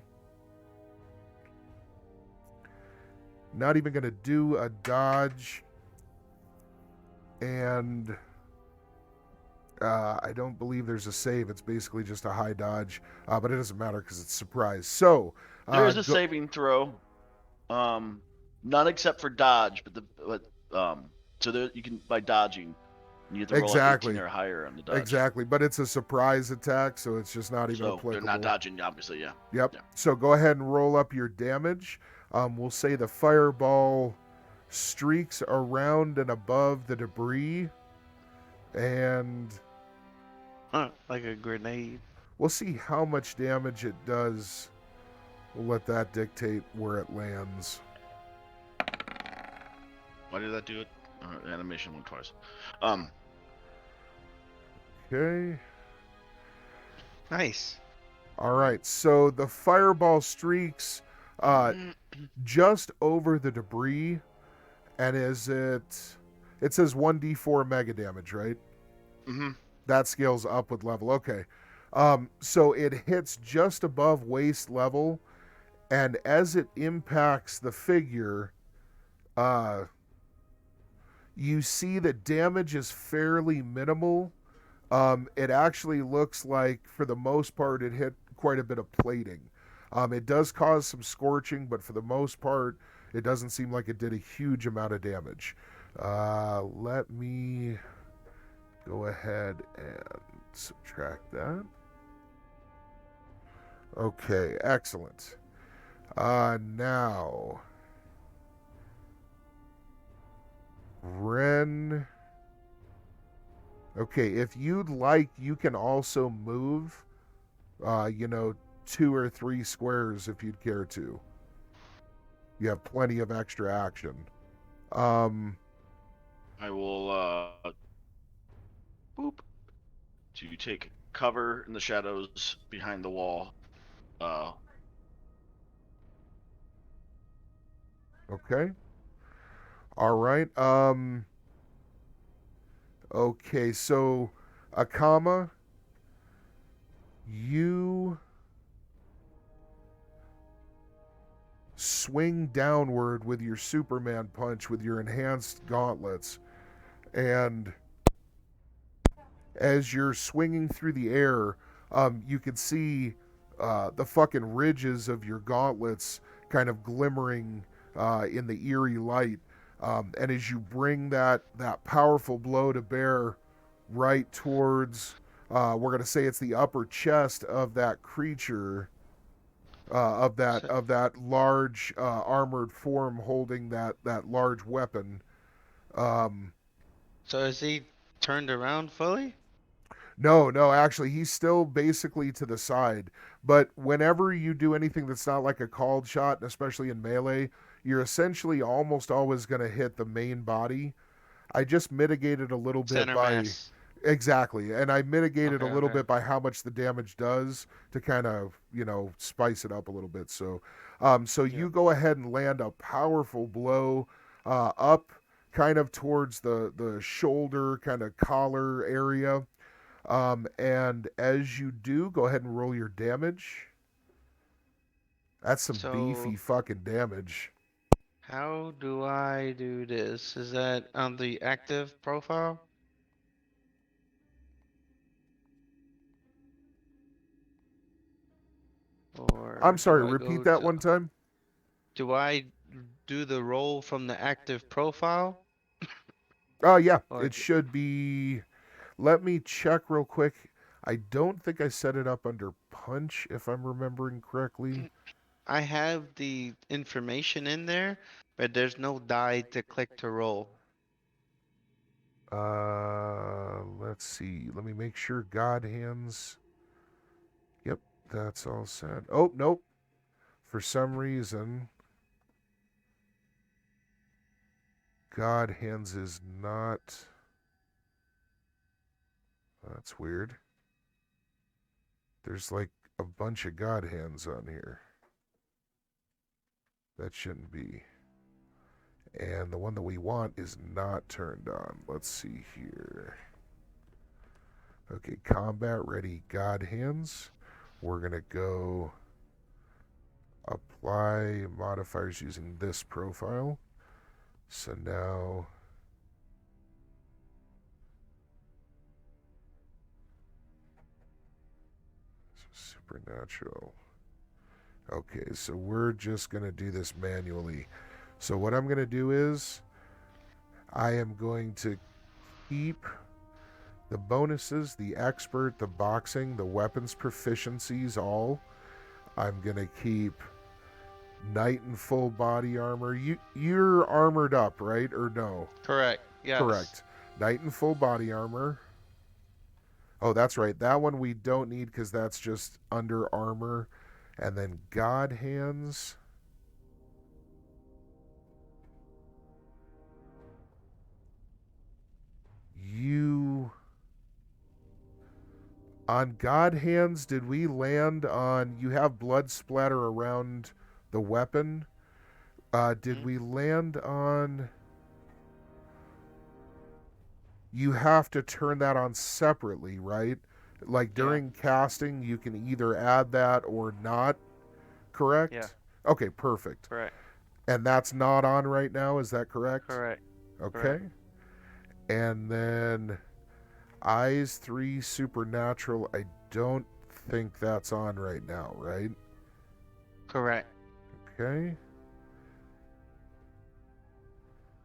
even going to do a dodge. And I don't believe there's a save. It's basically just a high dodge. But it doesn't matter because it's surprise. So there is a saving throw. None except for dodge, so there, you can by dodging. You have to roll a 18 or higher on the dodge. Exactly, but it's a surprise attack, so it's just not even applicable. They're not dodging, obviously, yeah. Yep. Yeah. So go ahead and roll up your damage. We'll say the fireball streaks around and above the debris, and like a grenade. we'll see how much damage it does. We'll let that dictate where it lands. Why did that do it? Animation went twice. Okay. Nice. All right. So the fireball streaks just over the debris, and it says 1d4 mega damage, right? Mm-hmm. That scales up with level. Okay. So it hits just above waist level, and as it impacts the figure, you see that damage is fairly minimal. It actually looks like, for the most part, it hit quite a bit of plating. It does cause some scorching, but for the most part, it doesn't seem like it did a huge amount of damage. Let me go ahead and subtract that. Okay, excellent. Now, Ren. Okay, if you'd like, you can also move, 2 or 3 squares if you'd care to. You have plenty of extra action. I will boop to take cover in the shadows behind the wall. Okay. All right. Okay, so Akama, You swing downward with your Superman punch with your enhanced gauntlets, and as you're swinging through the air, you can see the fucking ridges of your gauntlets kind of glimmering in the eerie light. And as you bring that powerful blow to bear right towards, we're gonna say it's the upper chest of that creature, of So, that large armored form holding that large weapon. Um, so is he turned around fully? No, actually, he's still basically to the side. But whenever you do anything that's not like a called shot, and especially in melee, you're essentially almost always going to hit the main body. I just mitigated a little bit Center by. mass. Exactly. And I mitigated a Okay, little okay. bit by how much the damage does to kind of, spice it up a little bit. So Yeah. you go ahead and land a powerful blow up kind of towards the shoulder, kind of collar area. And as you do, go ahead and roll your damage. That's some beefy So fucking damage. how do I do this? Is that on the active profile? I'm Or do sorry, I repeat go that to, one time. do I do the roll from the active profile? Oh, yeah, Or it d should be. Let me check real quick. I don't think I set it up under punch, if I'm remembering correctly. I have the information in there, but there's no die to click to roll. Let's see. Let me make sure God hands. Yep, that's all set. Oh, nope. For some reason, God hands is not. That's weird. There's like a bunch of God hands on here. That shouldn't be. And the one that we want is not turned on. Let's see here. Okay, combat ready God hands. We're going to go apply modifiers using this profile. So now supernatural. Okay, so we're just going to do this manually. So what I'm going to do is I am going to keep the bonuses, the expert, the boxing, the weapons proficiencies, all. I'm going to keep knight in full body armor. You're armored up, right? Or no? Correct. Yes. Correct. Knight in full body armor. Oh, that's right. That one we don't need because that's just under armor. And then God hands. You. On God hands, did we land on. You have blood splatter around the weapon. Did Mhm. we land on. You have to turn that on separately, right? Like Yeah. during casting, you can either add that or not, Yeah. correct? Okay, perfect. Correct. And that's not on right now, is that correct? Correct. Okay. Correct. And then Eyes 3 Supernatural, I don't think that's on right now, right? Correct. Okay.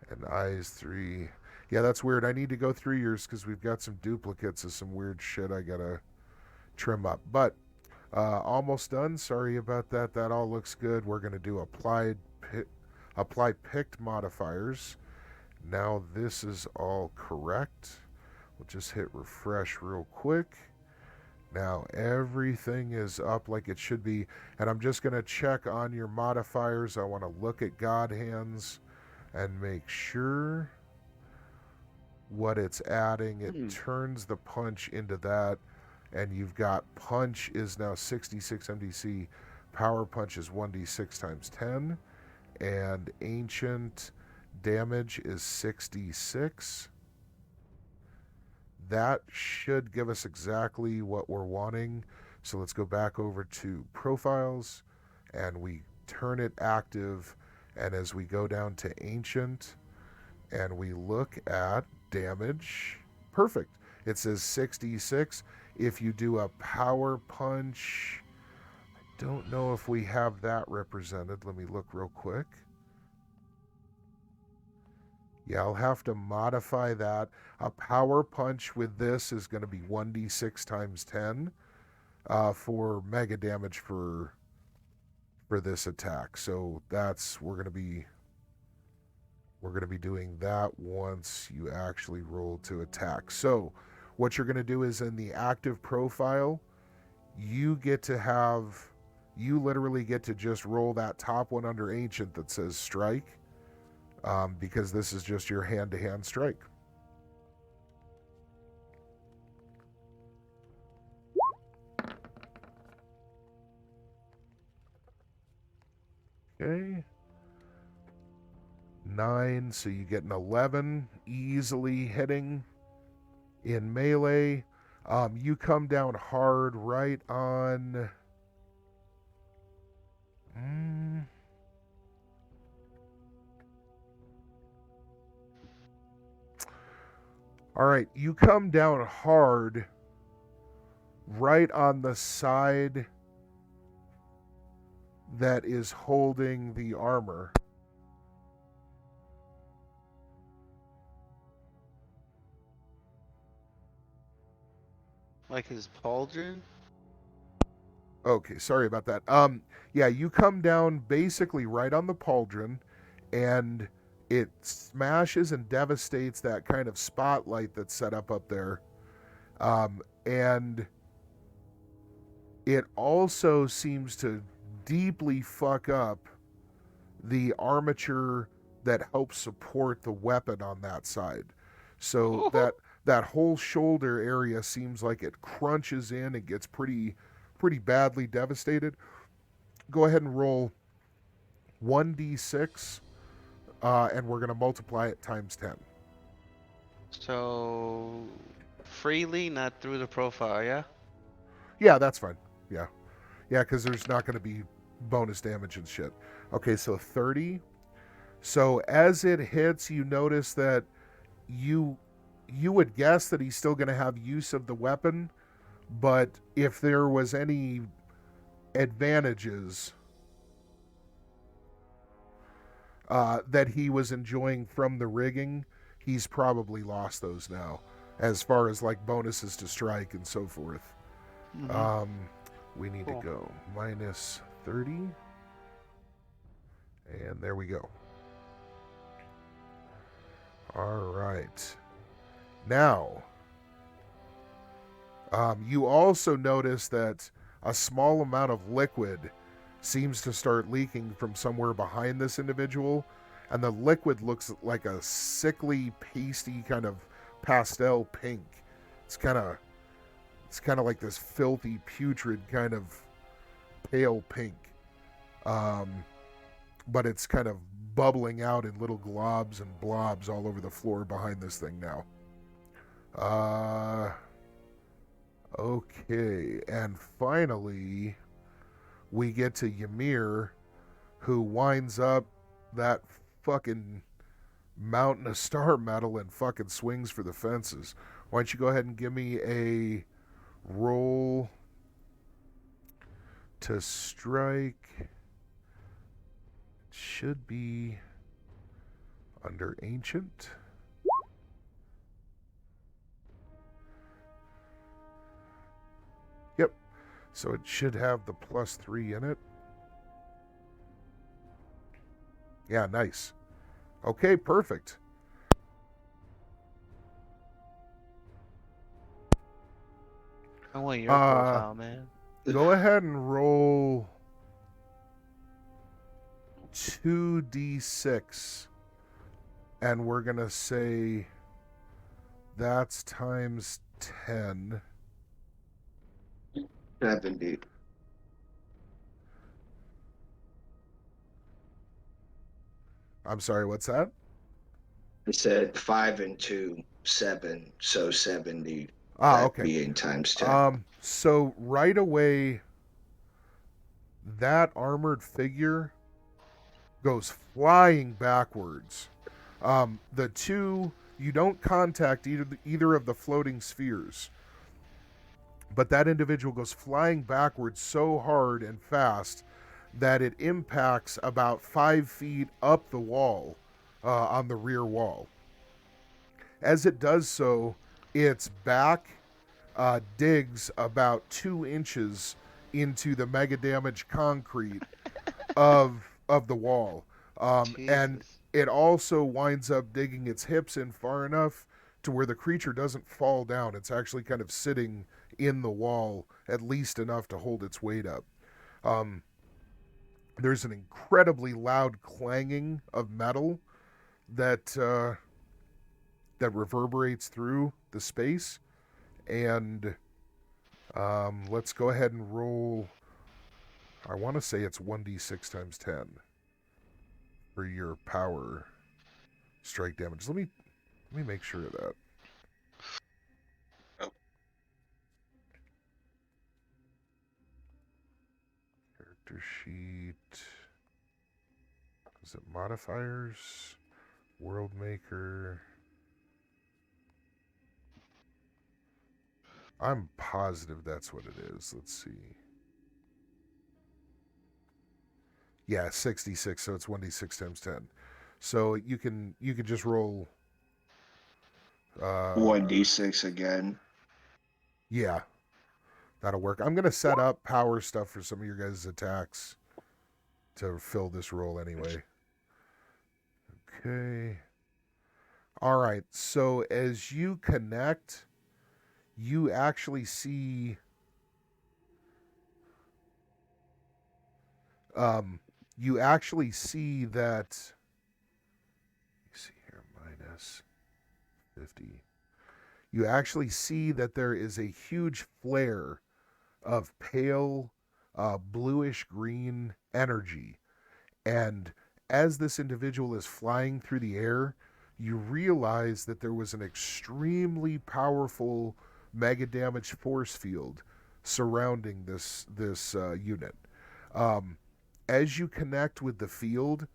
And Eyes 3. Yeah, that's weird. I need to go through yours because we've got some duplicates of some weird shit I gotta trim up. But almost done. Sorry about that. That all looks good. We're gonna do apply picked modifiers. Now this is all correct. We'll just hit refresh real quick. Now everything is up like it should be. And I'm just gonna check on your modifiers. I want to look at God hands and make sure what it's adding. It turns the punch into that, and you've got punch is now 66 MDC, power punch is 1d6 times 10, and ancient damage is 66. That should give us exactly what we're wanting. So let's go back over to profiles and we turn it active. And as we go down to ancient and we look at damage, perfect. It says 66. If you do a power punch, I don't know if we have that represented. Let me look real quick. Yeah, I'll have to modify that. A power punch with this is going to be 1d6 times 10 for mega damage for this attack. So that's we're going to be doing that once you actually roll to attack. So what you're going to do is in the active profile, you literally get to just roll that top one under ancient that says strike. Because this is just your hand-to-hand strike. Okay. 9, so you get an 11, easily hitting in melee. You come down hard right on... All right, you come down hard right on the side that is holding the armor. Like his pauldron? Okay, sorry about that. Yeah, you come down basically right on the pauldron, and it smashes and devastates that kind of spotlight that's set up there. And it also seems to deeply fuck up the armature that helps support the weapon on that side. So that whole shoulder area seems like it crunches in and gets pretty badly devastated. Go ahead and roll 1d6. And we're going to multiply it times 10. So, freely, not through the profile, yeah? Yeah, that's fine. Yeah, because there's not going to be bonus damage and shit. Okay, so 30. So as it hits, you notice that you would guess that he's still going to have use of the weapon, but if there was any advantages that he was enjoying from the rigging, he's probably lost those now, as far as like bonuses to strike and so forth. Mm-hmm. We need to go minus 30, and there we go. All right. Now, you also notice that a small amount of liquid seems to start leaking from somewhere behind this individual, and the liquid looks like a sickly, pasty kind of pastel pink. It's kind of like this filthy, putrid kind of pale pink, but it's kind of bubbling out in little globs and blobs all over the floor behind this thing now. Okay, and finally we get to Ymir, who winds up that fucking mountain of star metal and fucking swings for the fences. Why don't you go ahead and give me a roll to strike. Should be under ancient. Yep. So it should have the +3 in it. Yeah, nice. Okay, perfect. I want your profile, man. Go ahead and roll 2d6. And we're going to say that's times 10. 70. I'm sorry, what's that? I said 5 and 2, 7, so 70. Ah, that okay. being times 10. So right away, that armored figure goes flying backwards. The two, you don't contact either of the floating spheres, but that individual goes flying backwards so hard and fast that it impacts about 5 feet up the wall, on the rear wall. As it does so, its back digs about 2 inches into the mega damaged concrete of the wall, and Jesus. it also winds up digging its hips in far enough to where the creature doesn't fall down. It's actually kind of sitting in the wall, at least enough to hold its weight up. Um, there's an incredibly loud clanging of metal that that reverberates through the space, and let's go ahead and roll. I want to say it's 1d6 times 10 for your power strike damage. Let me make sure of that. Oh. Character sheet. Is it modifiers? World maker. I'm positive that's what it is. Let's see. Yeah, 66, so it's 1d6 times 10. So you can just roll 1d6 again. Yeah. That'll work. I'm gonna set up power stuff for some of your guys' attacks to fill this roll anyway. Okay. Alright, so as you connect, you actually see that, let me see here, minus 50. You actually see that there is a huge flare of pale bluish green energy, and as this individual is flying through the air, you realize that there was an extremely powerful mega damage force field surrounding this unit. As you connect with the field,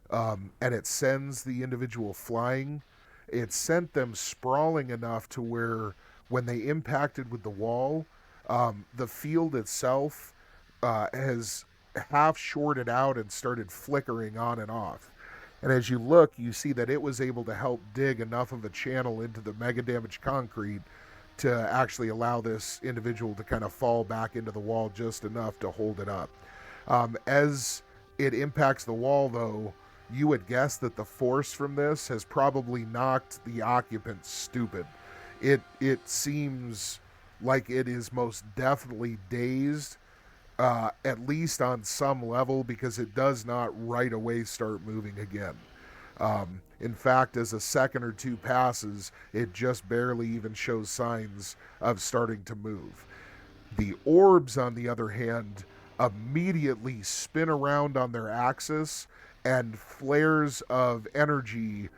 and it sends the individual flying, it sent them sprawling enough to where when they impacted with the wall, the field itself has half shorted out and started flickering on and off. And as you look, you see that it was able to help dig enough of a channel into the mega damaged concrete to actually allow this individual to kind of fall back into the wall just enough to hold it up. As it impacts the wall, though, you would guess that the force from this has probably knocked the occupant stupid. It seems like it is most definitely dazed, at least on some level, because it does not right away start moving again. In fact, as a second or two passes, it just barely even shows signs of starting to move. The orbs, on the other hand, immediately spin around on their axis, and flares of energy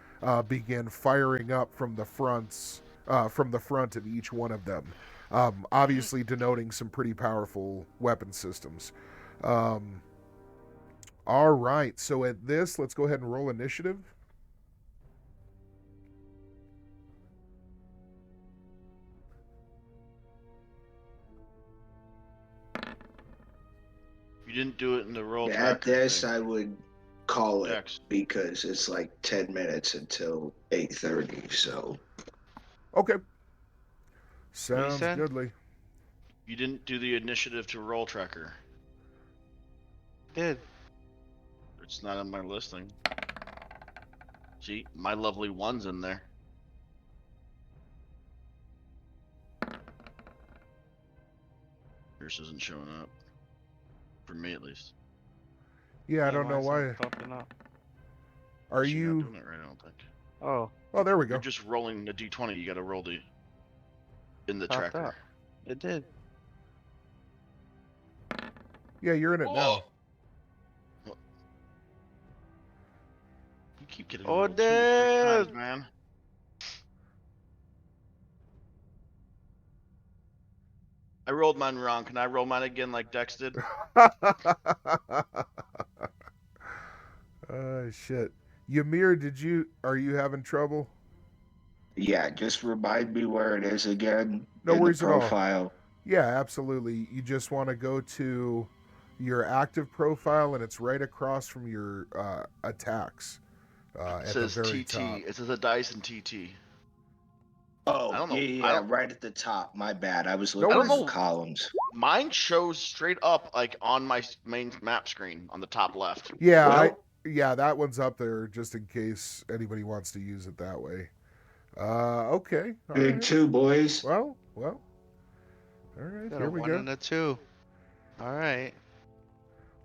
begin firing up from the front of each one of them. Obviously denoting some pretty powerful weapon systems. All right, so at this, let's go ahead and roll initiative. You didn't do it in the roll tracker At this, thing. I would call it Dex. because it's like 10 minutes until 8:30. So Okay. What you Sounds said? goodly. You didn't do the initiative to roll tracker. Did. It's not on my listing. See, my lovely one's in there. Yours isn't showing up. For me, at least. Yeah, I don't know it's why. not popping up. Are You're not you? doing it right, I don't think. Oh, Oh, there we go. You're just rolling the d20. You got to roll the in the popped tracker. up. It did. Yeah, you're in it now. You keep getting Oh, rolled 2 or 3 times, damn! man. I rolled mine wrong. Can I roll mine again like Dex did? Shit. Ymir, are you having trouble? Yeah, just remind me where it is again No in the worries at all. profile. Yeah, absolutely. You just want to go to your active profile, and it's right across from your attacks It at the says very TT. top. It says a dice and TT. Oh, I don't know. yeah, right at the top. My bad. I was No looking worries. at the columns. Mine shows straight up like on my main map screen on the top left. Yeah, that one's up there just in case anybody wants to use it that way. Okay. All Big right. 2, boys. Well. All right, Got here a we 1 go. and a 2. All right.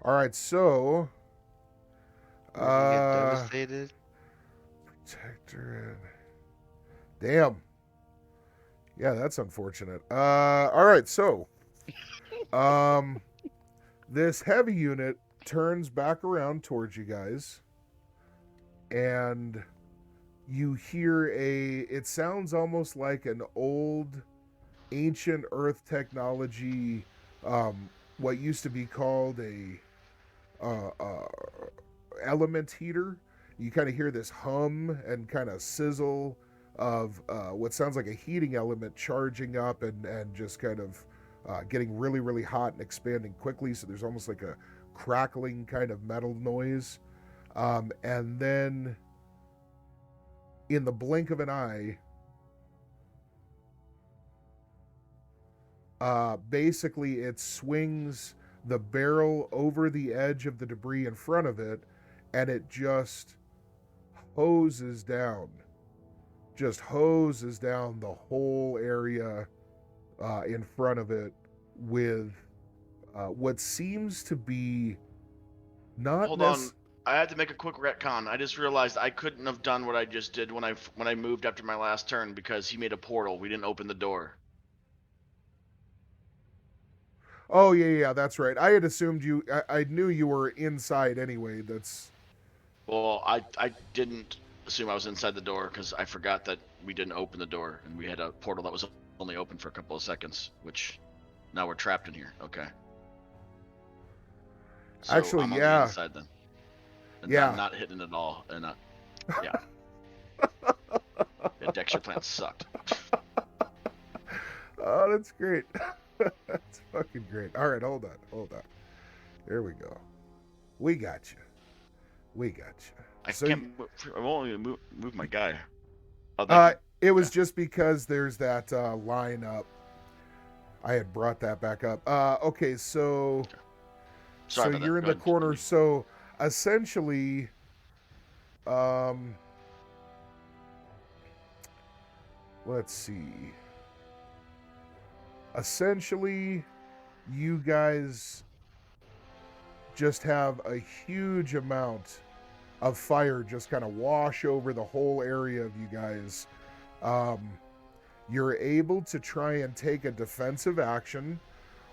All right, so We're gonna get devastated. Protector and damn. Yeah, that's unfortunate. All right, so this heavy unit turns back around towards you guys, and you hear it sounds almost like an old ancient earth technology, what used to be called a element heater. You kind of hear this hum and kind of sizzle of what sounds like a heating element charging up and just kind of getting really, really hot and expanding quickly. So there's almost like a crackling kind of metal noise. And then in the blink of an eye, basically it swings the barrel over the edge of the debris in front of it, and it just hoses down the whole area in front of it with what seems to be not. Hold on. I had to make a quick retcon. I just realized I couldn't have done what I just did when I moved after my last turn because he made a portal. We didn't open the door. Oh yeah, that's right. I had assumed I knew you were inside anyway. Well, I didn't assume I was inside the door because I forgot that we didn't open the door and we had a portal that was only open for a couple of seconds, which now we're trapped in here. Okay. So actually, I'm on the yeah. inside then. And Yeah. I'm not hitting it at all. And yeah. Yeah, Dex, your plan sucked. Oh, that's great. That's fucking great. All right, hold on. There we go. We got you. I can't only move my guy. It was just because there's that line up. I had brought that back up. Okay, so Sorry so about you're that. in Go the ahead. corner. So essentially, let's see. Essentially, you guys just have a huge amount of fire just kind of wash over the whole area of you guys. You're able to try and take a defensive action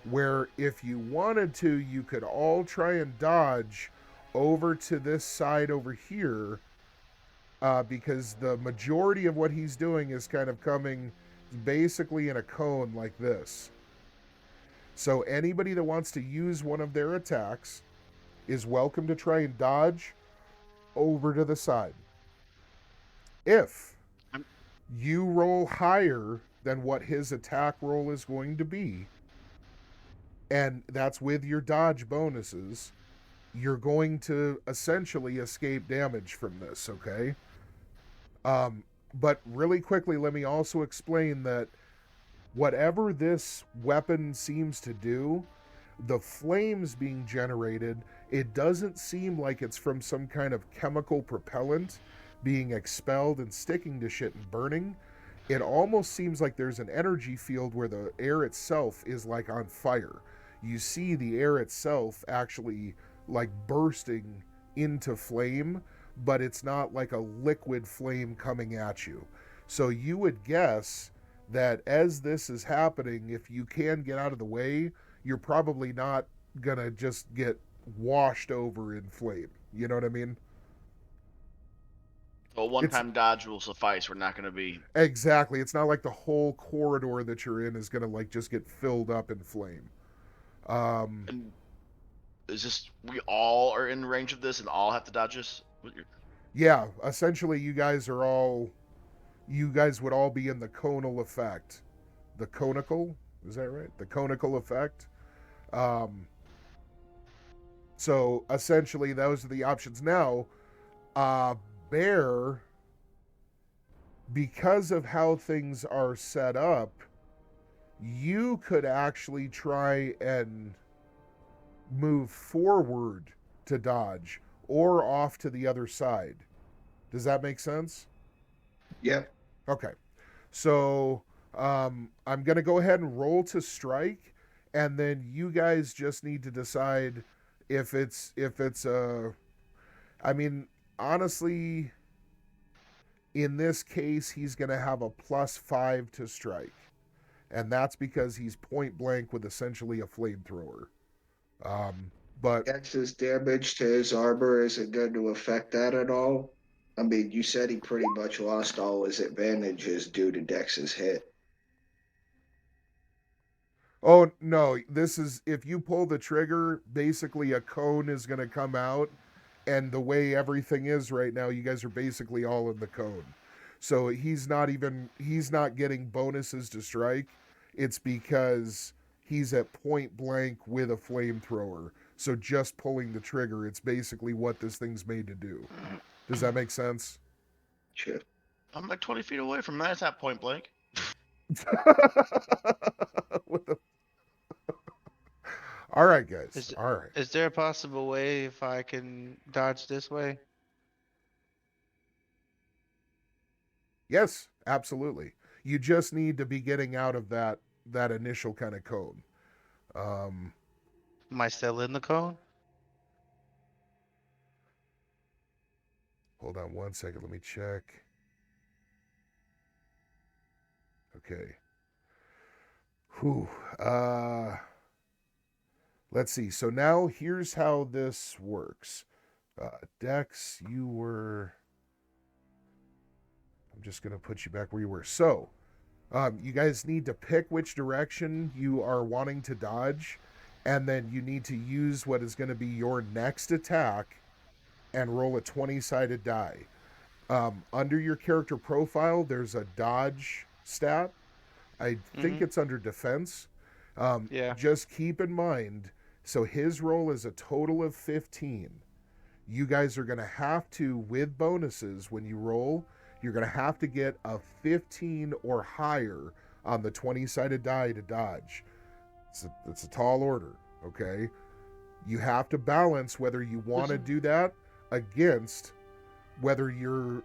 where if you wanted to, you could all try and dodge over to this side over here, because the majority of what he's doing is kind of coming basically in a cone like this. So anybody that wants to use one of their attacks is welcome to try and dodge over to the side. If you roll higher than what his attack roll is going to be, and that's with your dodge bonuses, you're going to essentially escape damage from this, okay? But really quickly, let me also explain that whatever this weapon seems to do, the flames being generated, it doesn't seem like it's from some kind of chemical propellant being expelled and sticking to shit and burning. It almost seems like there's an energy field where the air itself is like on fire. You see the air itself actually like bursting into flame, but it's not like a liquid flame coming at you. So you would guess that as this is happening, if you can get out of the way, you're probably not gonna just get washed over in flame. You know what I mean? So a one-time dodge will suffice. We're not going to be. Exactly. It's not like the whole corridor that you're in is gonna like just get filled up in flame. And is this we all are in range of this and all have to dodge this? Yeah, essentially you guys would all be in the conal effect. The conical, is that right? The conical effect. So essentially those are the options. Now, Bear, because of how things are set up, you could actually try and move forward to dodge or off to the other side. Does that make sense? Yep. Okay. So I'm going to go ahead and roll to strike, and then you guys just need to decide if it's I mean, honestly, in this case, he's going to have a +5 to strike. And that's because he's point blank with essentially a flamethrower. But Dex's damage to his armor isn't going to affect that at all. I mean, you said he pretty much lost all his advantages due to Dex's hit. oh no, this is if you pull the trigger, basically a cone is going to come out, and the way everything is right now, you guys are basically all in the cone. So he's not getting bonuses to strike. It's because he's at point blank with a flamethrower. So just pulling the trigger, it's basically what this thing's made to do. Does that make sense? Sure. I'm like 20 feet away from that. It's not point blank. What the... All right, guys. Is, All right. is there a possible way if I can dodge this way? Yes, absolutely. You just need to be getting out of that initial kind of cone. Am I still in the cone? Hold on one second. Let me check. Okay. Whew. Let's see. So now here's how this works. Dex, you were... I'm just going to put you back where you were. So, you guys need to pick which direction you are wanting to dodge, and then you need to use what is going to be your next attack and roll a 20-sided die. Under your character profile, there's a dodge stat. I think it's under defense. Yeah. Just keep in mind, so his roll is a total of 15. You guys are going to have to, with bonuses, when you roll, you're going to have to get a 15 or higher on the 20-sided die to dodge. It's a tall order, okay? You have to balance whether you want to do that against whether you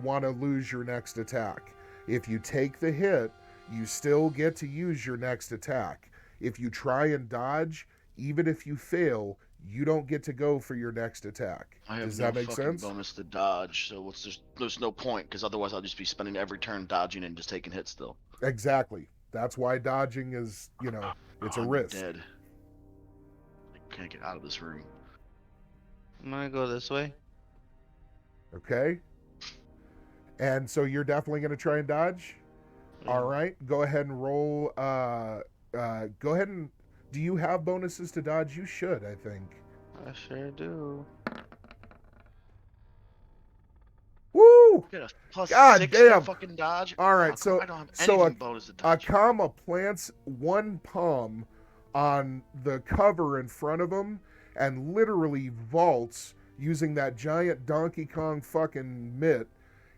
want to lose your next attack. If you take the hit, you still get to use your next attack. If you try and dodge, even if you fail, you don't get to go for your next attack. Does that make sense? Bonus to dodge, so there's no point, because otherwise I'll just be spending every turn dodging and just taking hits still. Exactly. That's why dodging is, it's a risk. I'm dead. I can't get out of this room. I'm gonna go this way. Okay. And so you're definitely going to try and dodge? Yeah. All right. Go ahead and roll. Go ahead and... Do you have bonuses to dodge? You should, I think. I sure do. Woo! Get a plus God 6 damn. to fucking dodge. All right, so I don't have anything bonus to dodge. Akama plants one palm on the cover in front of him and literally vaults using that giant Donkey Kong fucking mitt.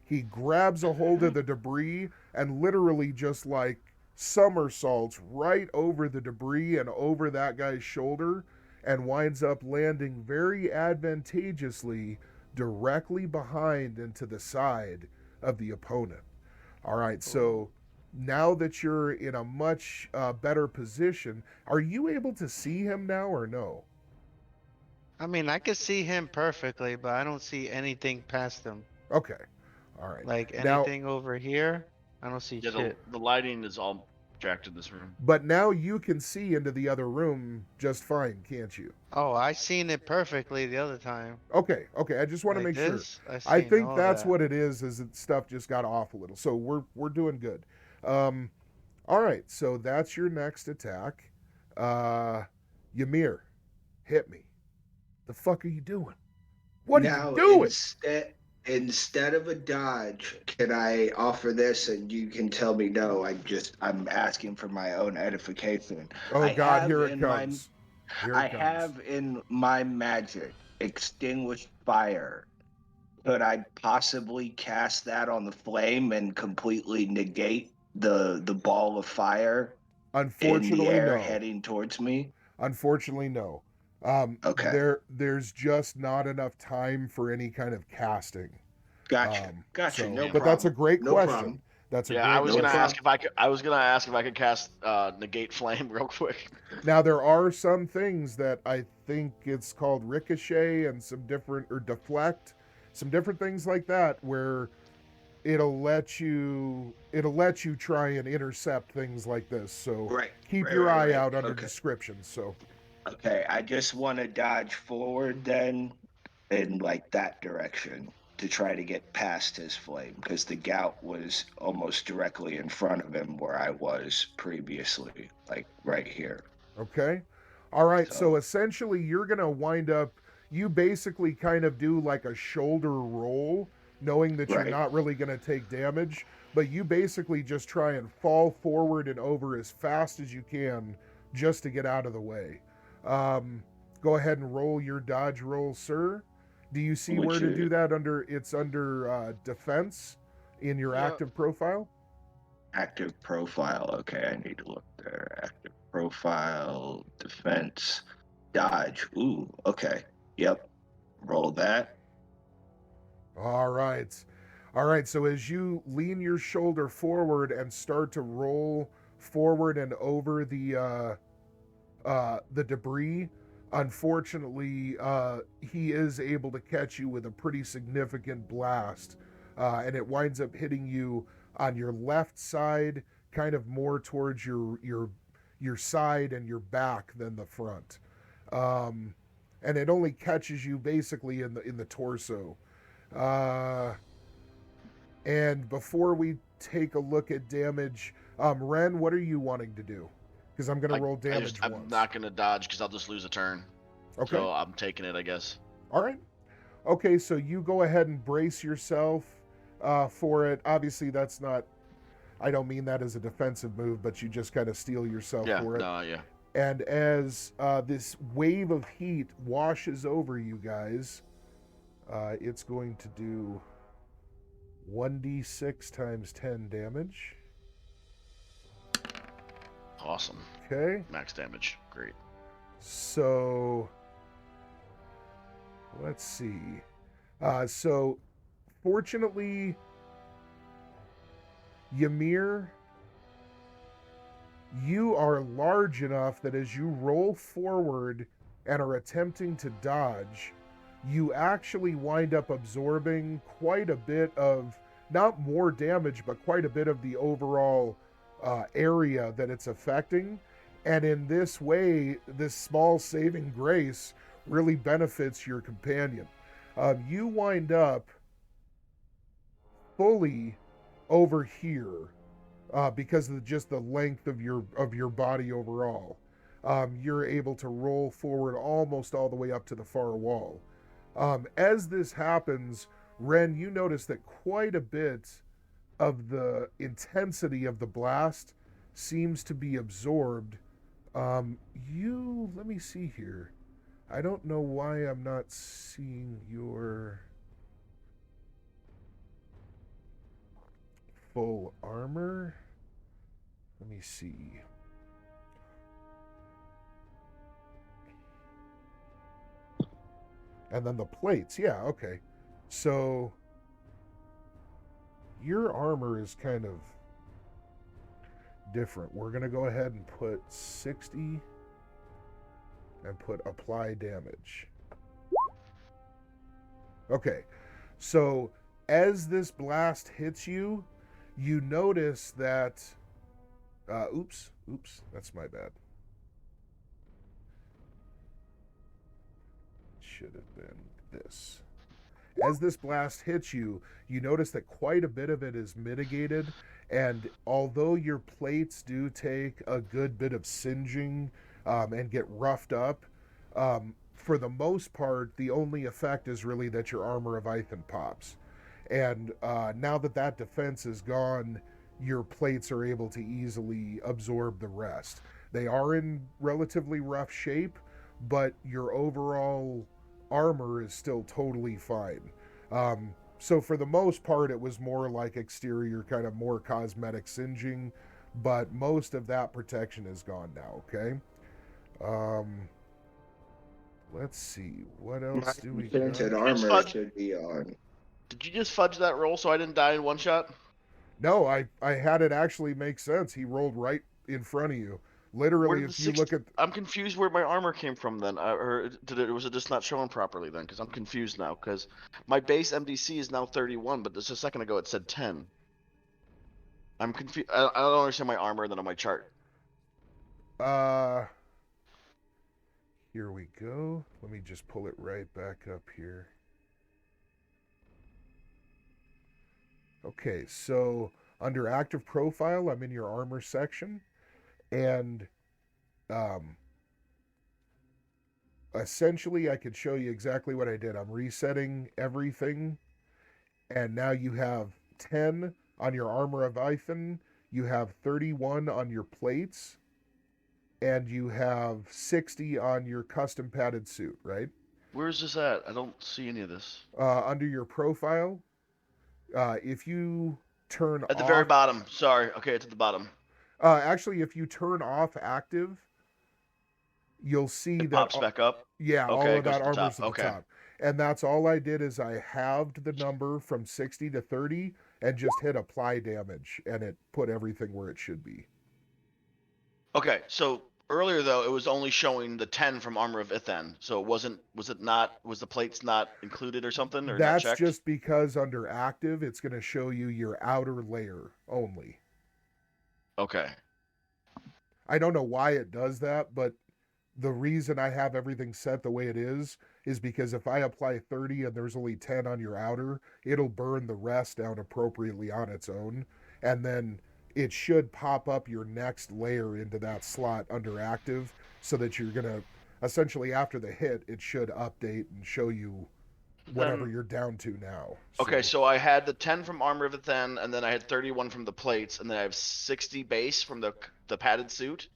He grabs a hold of the debris and literally just like somersaults right over the debris and over that guy's shoulder and winds up landing very advantageously directly behind and to the side of the opponent. All right, so now that you're in a much better position, are you able to see him now or no? I mean, I can see him perfectly, but I don't see anything past him. Okay. All right. Like Now- anything over here, I don't see Yeah, shit. the lighting is all Jacked in this room. But now you can see into the other room just fine, can't you? Oh, I seen it perfectly the other time. Okay, I just want to Like make sure. this, I I seen think all that's that. what it is that stuff just got off a little. So we're doing good. All right, so that's your next attack. Ymir, hit me. The fuck are you doing? What are you Now, doing? instead of a dodge, can I offer this and you can tell me no? I'm asking for my own edification. Oh I God, have here it in comes. I have in my magic extinguished fire. Could I possibly cast that on the flame and completely negate the ball of fire in the Unfortunately, air no. heading towards me? Unfortunately, no. Okay. There's just not enough time for any kind of casting. Gotcha. No But that's a problem. great No question. problem. That's a Yeah, great I was no gonna question. ask if I could. I was gonna ask if I could cast negate flame real quick. Now there are some things that I think it's called ricochet and some different or deflect, some different things like that where it'll let you try and intercept things like this. So Right. keep Right, your right, eye right. out under Okay. descriptions. So Okay, I just want to dodge forward then in like that direction to try to get past his flame because the gout was almost directly in front of him where I was previously, like right here. okay. All right, so So, essentially you're going to wind up you basically kind of do like a shoulder roll knowing that you're right. not really going to take damage, but you basically just try and fall forward and over as fast as you can just to get out of the way. Go ahead and roll your dodge roll, sir. Do you see Which where to is do that under it's under defense in your Yep. active profile? active profile. Okay, I need to look there. Active profile, defense, dodge. Ooh, okay. Yep. Roll that. All right. All right, so as you lean your shoulder forward and start to roll forward and over the debris, unfortunately, he is able to catch you with a pretty significant blast, and it winds up hitting you on your left side, kind of more towards your side and your back than the front, and it only catches you basically in the torso. Uh, and before we take a look at damage, Ren, what are you wanting to do? Because I'm going to roll damage I'm once. not gonna dodge because I'll just lose a turn. Okay. So I'm taking it, I guess. All right. Okay, so you go ahead and brace yourself for it. Obviously, that's not. I don't mean that as a defensive move, but you just kind of steel yourself Yeah. for it. No. Yeah. And as this wave of heat washes over you guys, it's going to do 1d6 times 10 damage. Awesome. Okay. Max damage. Great. So let's see. So fortunately, Ymir, you are large enough that as you roll forward and are attempting to dodge, you actually wind up absorbing quite a bit of, not more damage, but quite a bit of the overall area that it's affecting. And in this way, this small saving grace really benefits your companion. You wind up fully over here because of just the length of your body overall. You're able to roll forward almost all the way up to the far wall. As this happens, Ren, you notice that quite a bit of the intensity of the blast seems to be absorbed. Let me see here. I don't know why I'm not seeing your full armor. Let me see. And then the plates. Yeah, okay. So your armor is kind of different. We're going to go ahead and put 60 and put apply damage. Okay. So as this blast hits you, you notice that Oops, that's my bad. Should have been this. As this blast hits you, you notice that quite a bit of it is mitigated, and although your plates do take a good bit of singeing and get roughed up, for the most part, the only effect is really that your armor of Ithan pops. And now that that defense is gone, your plates are able to easily absorb the rest. They are in relatively rough shape, but your overall armor is still totally fine. So for the most part, it was more like exterior, kind of more cosmetic singeing, but most of that protection is gone now, okay? Let's see, what My else do we enchanted got? Yes, armor fudge. should be on. Did you just fudge that roll so I didn't die in one shot? No, I had it actually make sense. He rolled right in front of you. Where Literally, did if the you look at... I'm confused where my armor came from then, or was it just not showing properly then? Because I'm confused now. Because my base MDC is now 31, but just a second ago it said 10. I'm confused. I don't understand my armor then on my chart. Here we go. Let me just pull it right back up here. Okay, so under active profile, I'm in your armor section, and essentially I could show you exactly what I did. I'm resetting everything, and now you have 10 on your armor of Ithan, you have 31 on your plates, and you have 60 on your custom padded suit, right? Where's this at? I don't see any of this. Under your profile, if you turn At the off... very bottom. Sorry. Okay, it's at the bottom. Actually, if you turn off active, you'll see It that... pops back up. Yeah, Okay, all it of goes that to the armor's top. at the Okay. top. And that's all I did is I halved the number from 60 to 30 and just hit apply damage, and it put everything where it should be. Okay, so earlier though it was only showing the 10 from Armor of Ithan, so it wasn't. Was the plates not included or something, or not That's checked? just because under active, it's going to show you your outer layer only. Okay. I don't know why it does that, but the reason I have everything set the way it is because if I apply 30 and there's only 10 on your outer, it'll burn the rest down appropriately on its own. And then it should pop up your next layer into that slot under active so that you're going to essentially after the hit, it should update and show you whatever you're down to now. Okay, so I had the 10 from Armor of Ithan, and then I had 31 from the plates, and then I have 60 base from the padded suit.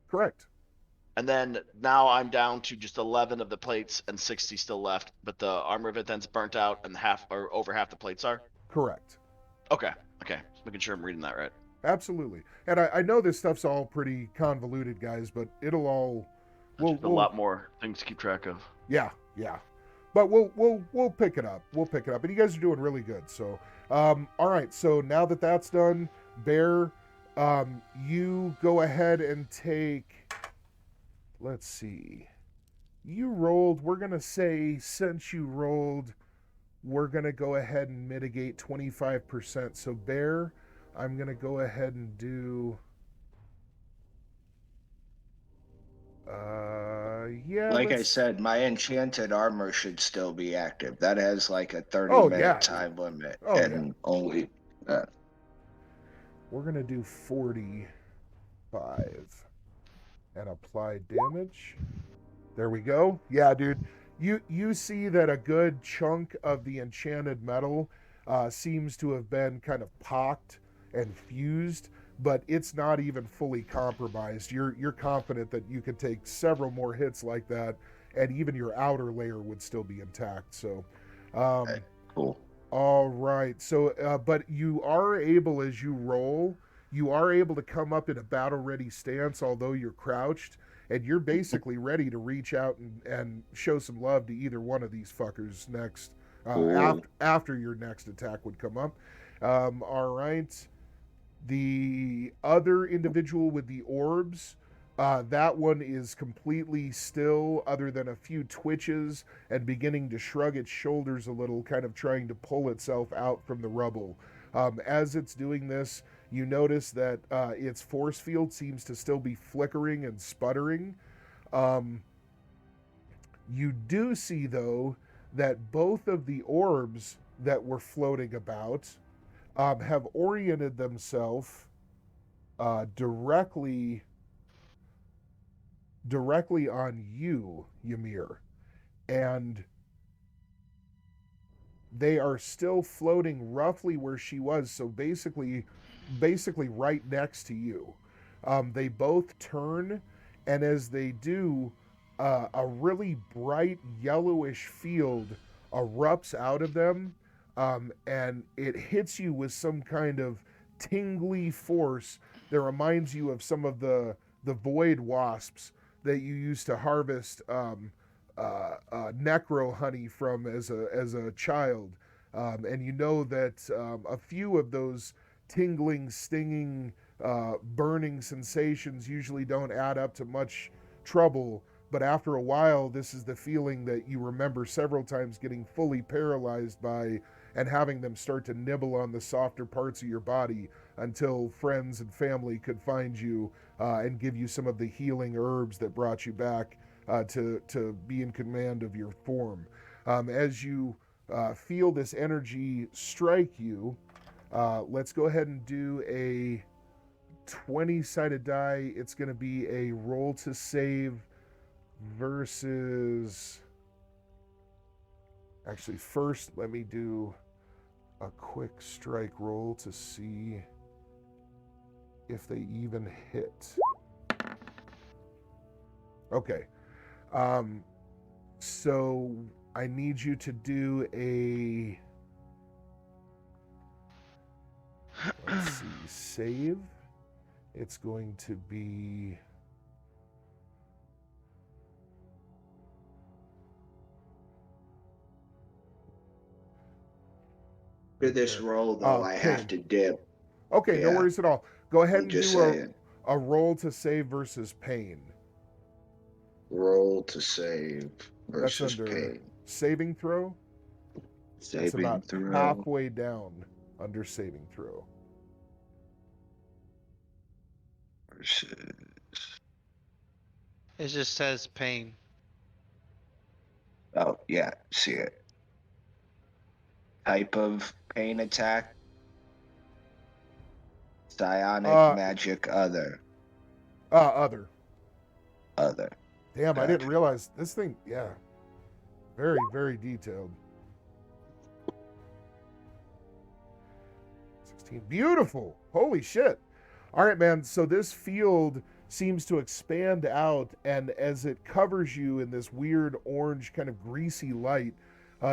Correct. And then now I'm down to just 11 of the plates and 60 still left, but the Armor of Ithan's burnt out and over half the plates are? Correct. Okay, just making sure I'm reading that right. Absolutely. And I know this stuff's all pretty convoluted, guys, but it'll all... That's a lot more things to keep track of. Yeah. But we'll pick it up. And you guys are doing really good. So, all right. So now that that's done, Bear, you go ahead and take... Let's see. You rolled... We're going to say, since you rolled, we're going to go ahead and mitigate 25%. So, Bear, I'm going to go ahead and do... yeah. Like I said, my enchanted armor should still be active. That has like a 30-minute time limit. Only... We're going to do 45 and apply damage. There we go. Yeah, dude. You see that a good chunk of the enchanted metal seems to have been kind of pocked and fused, but it's not even fully compromised. You're confident that you could take several more hits like that, and even your outer layer would still be intact. So, okay, cool. All right. So, but you are able, as you roll, you are able to come up in a battle-ready stance, although you're crouched, and you're basically ready to reach out and show some love to either one of these fuckers next, after your next attack would come up. All right. The other individual with the orbs, that one is completely still, other than a few twitches and beginning to shrug its shoulders a little, kind of trying to pull itself out from the rubble. As it's doing this, You notice that its force field seems to still be flickering and sputtering. You do see, though, that both of the orbs that were floating about have oriented themselves directly on you, Ymir, and they are still floating roughly where she was, so basically right next to you. They both turn, and as they do, a really bright yellowish field erupts out of them, and it hits you with some kind of tingly force that reminds you of some of the void wasps that you used to harvest necro honey from as a child, and you know that a few of those tingling, stinging, burning sensations usually don't add up to much trouble, but after a while, this is the feeling that you remember several times getting fully paralyzed by, and having them start to nibble on the softer parts of your body until friends and family could find you and give you some of the healing herbs that brought you back to be in command of your form. As you feel this energy strike you, let's go ahead and do a 20-sided die. It's going to be a roll to save versus... Actually, first, let me do a quick strike roll to see if they even hit. Okay. So I need you to do a... Let's see, save. It's going to be... For this roll, though, I have to dip. Okay, no worries at all. Go ahead and do a roll to save versus pain. Roll to save versus That's under pain. Saving throw? It's about Throw. halfway down under saving throw. Versus... It just says pain. Oh, yeah, see it. Type of pain attack. Psionic, magic, other. Other. Other. Damn, I didn't realize this thing, yeah. Very, very detailed. 16. Beautiful. Holy shit. All right, man. So this field seems to expand out, and as it covers you in this weird orange kind of greasy light,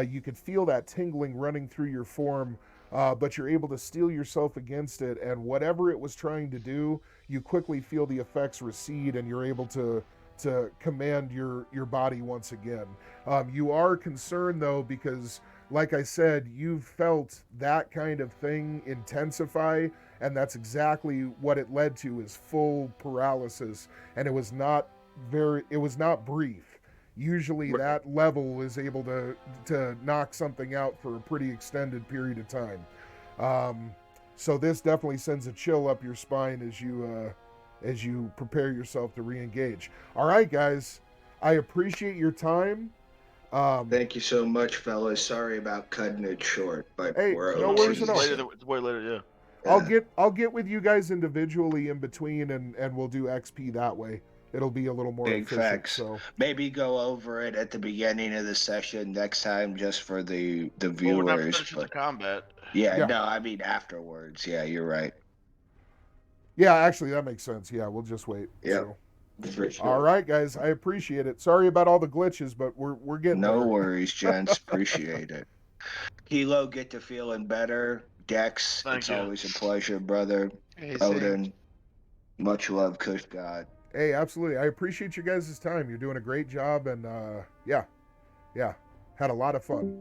you can feel that tingling running through your form, but you're able to steel yourself against it, and whatever it was trying to do, you quickly feel the effects recede, and you're able to command your body once again. You are concerned, though, because, like I said, you've felt that kind of thing intensify, and that's exactly what it led to, is full paralysis, and it was not brief. Usually that level is able to knock something out for a pretty extended period of time. So this definitely sends a chill up your spine as you prepare yourself to re-engage. All right, guys, I appreciate your time. Thank you so much, fellas. Sorry about cutting it short, but hey, no worries at all. It's way later, yeah. I'll get with you guys individually in between, and we'll do XP that way. It'll be a little more big efficient. facts. So maybe go over it at the beginning of the session next time, just for the viewers. Well, we're not finished with the combat. Yeah, no, I mean afterwards. Yeah, you're right. Yeah, actually, that makes sense. Yeah, we'll just wait. Yeah. So. Sure. All right, guys. I appreciate it. Sorry about all the glitches, but we're getting no there. worries, gents. Appreciate it. Kilo, get to feeling better. Dex, Thank it's you. always a pleasure, brother. Hey, Odin, much love, Kush God. Hey, absolutely. I appreciate you guys' time. You're doing a great job, and yeah, had a lot of fun.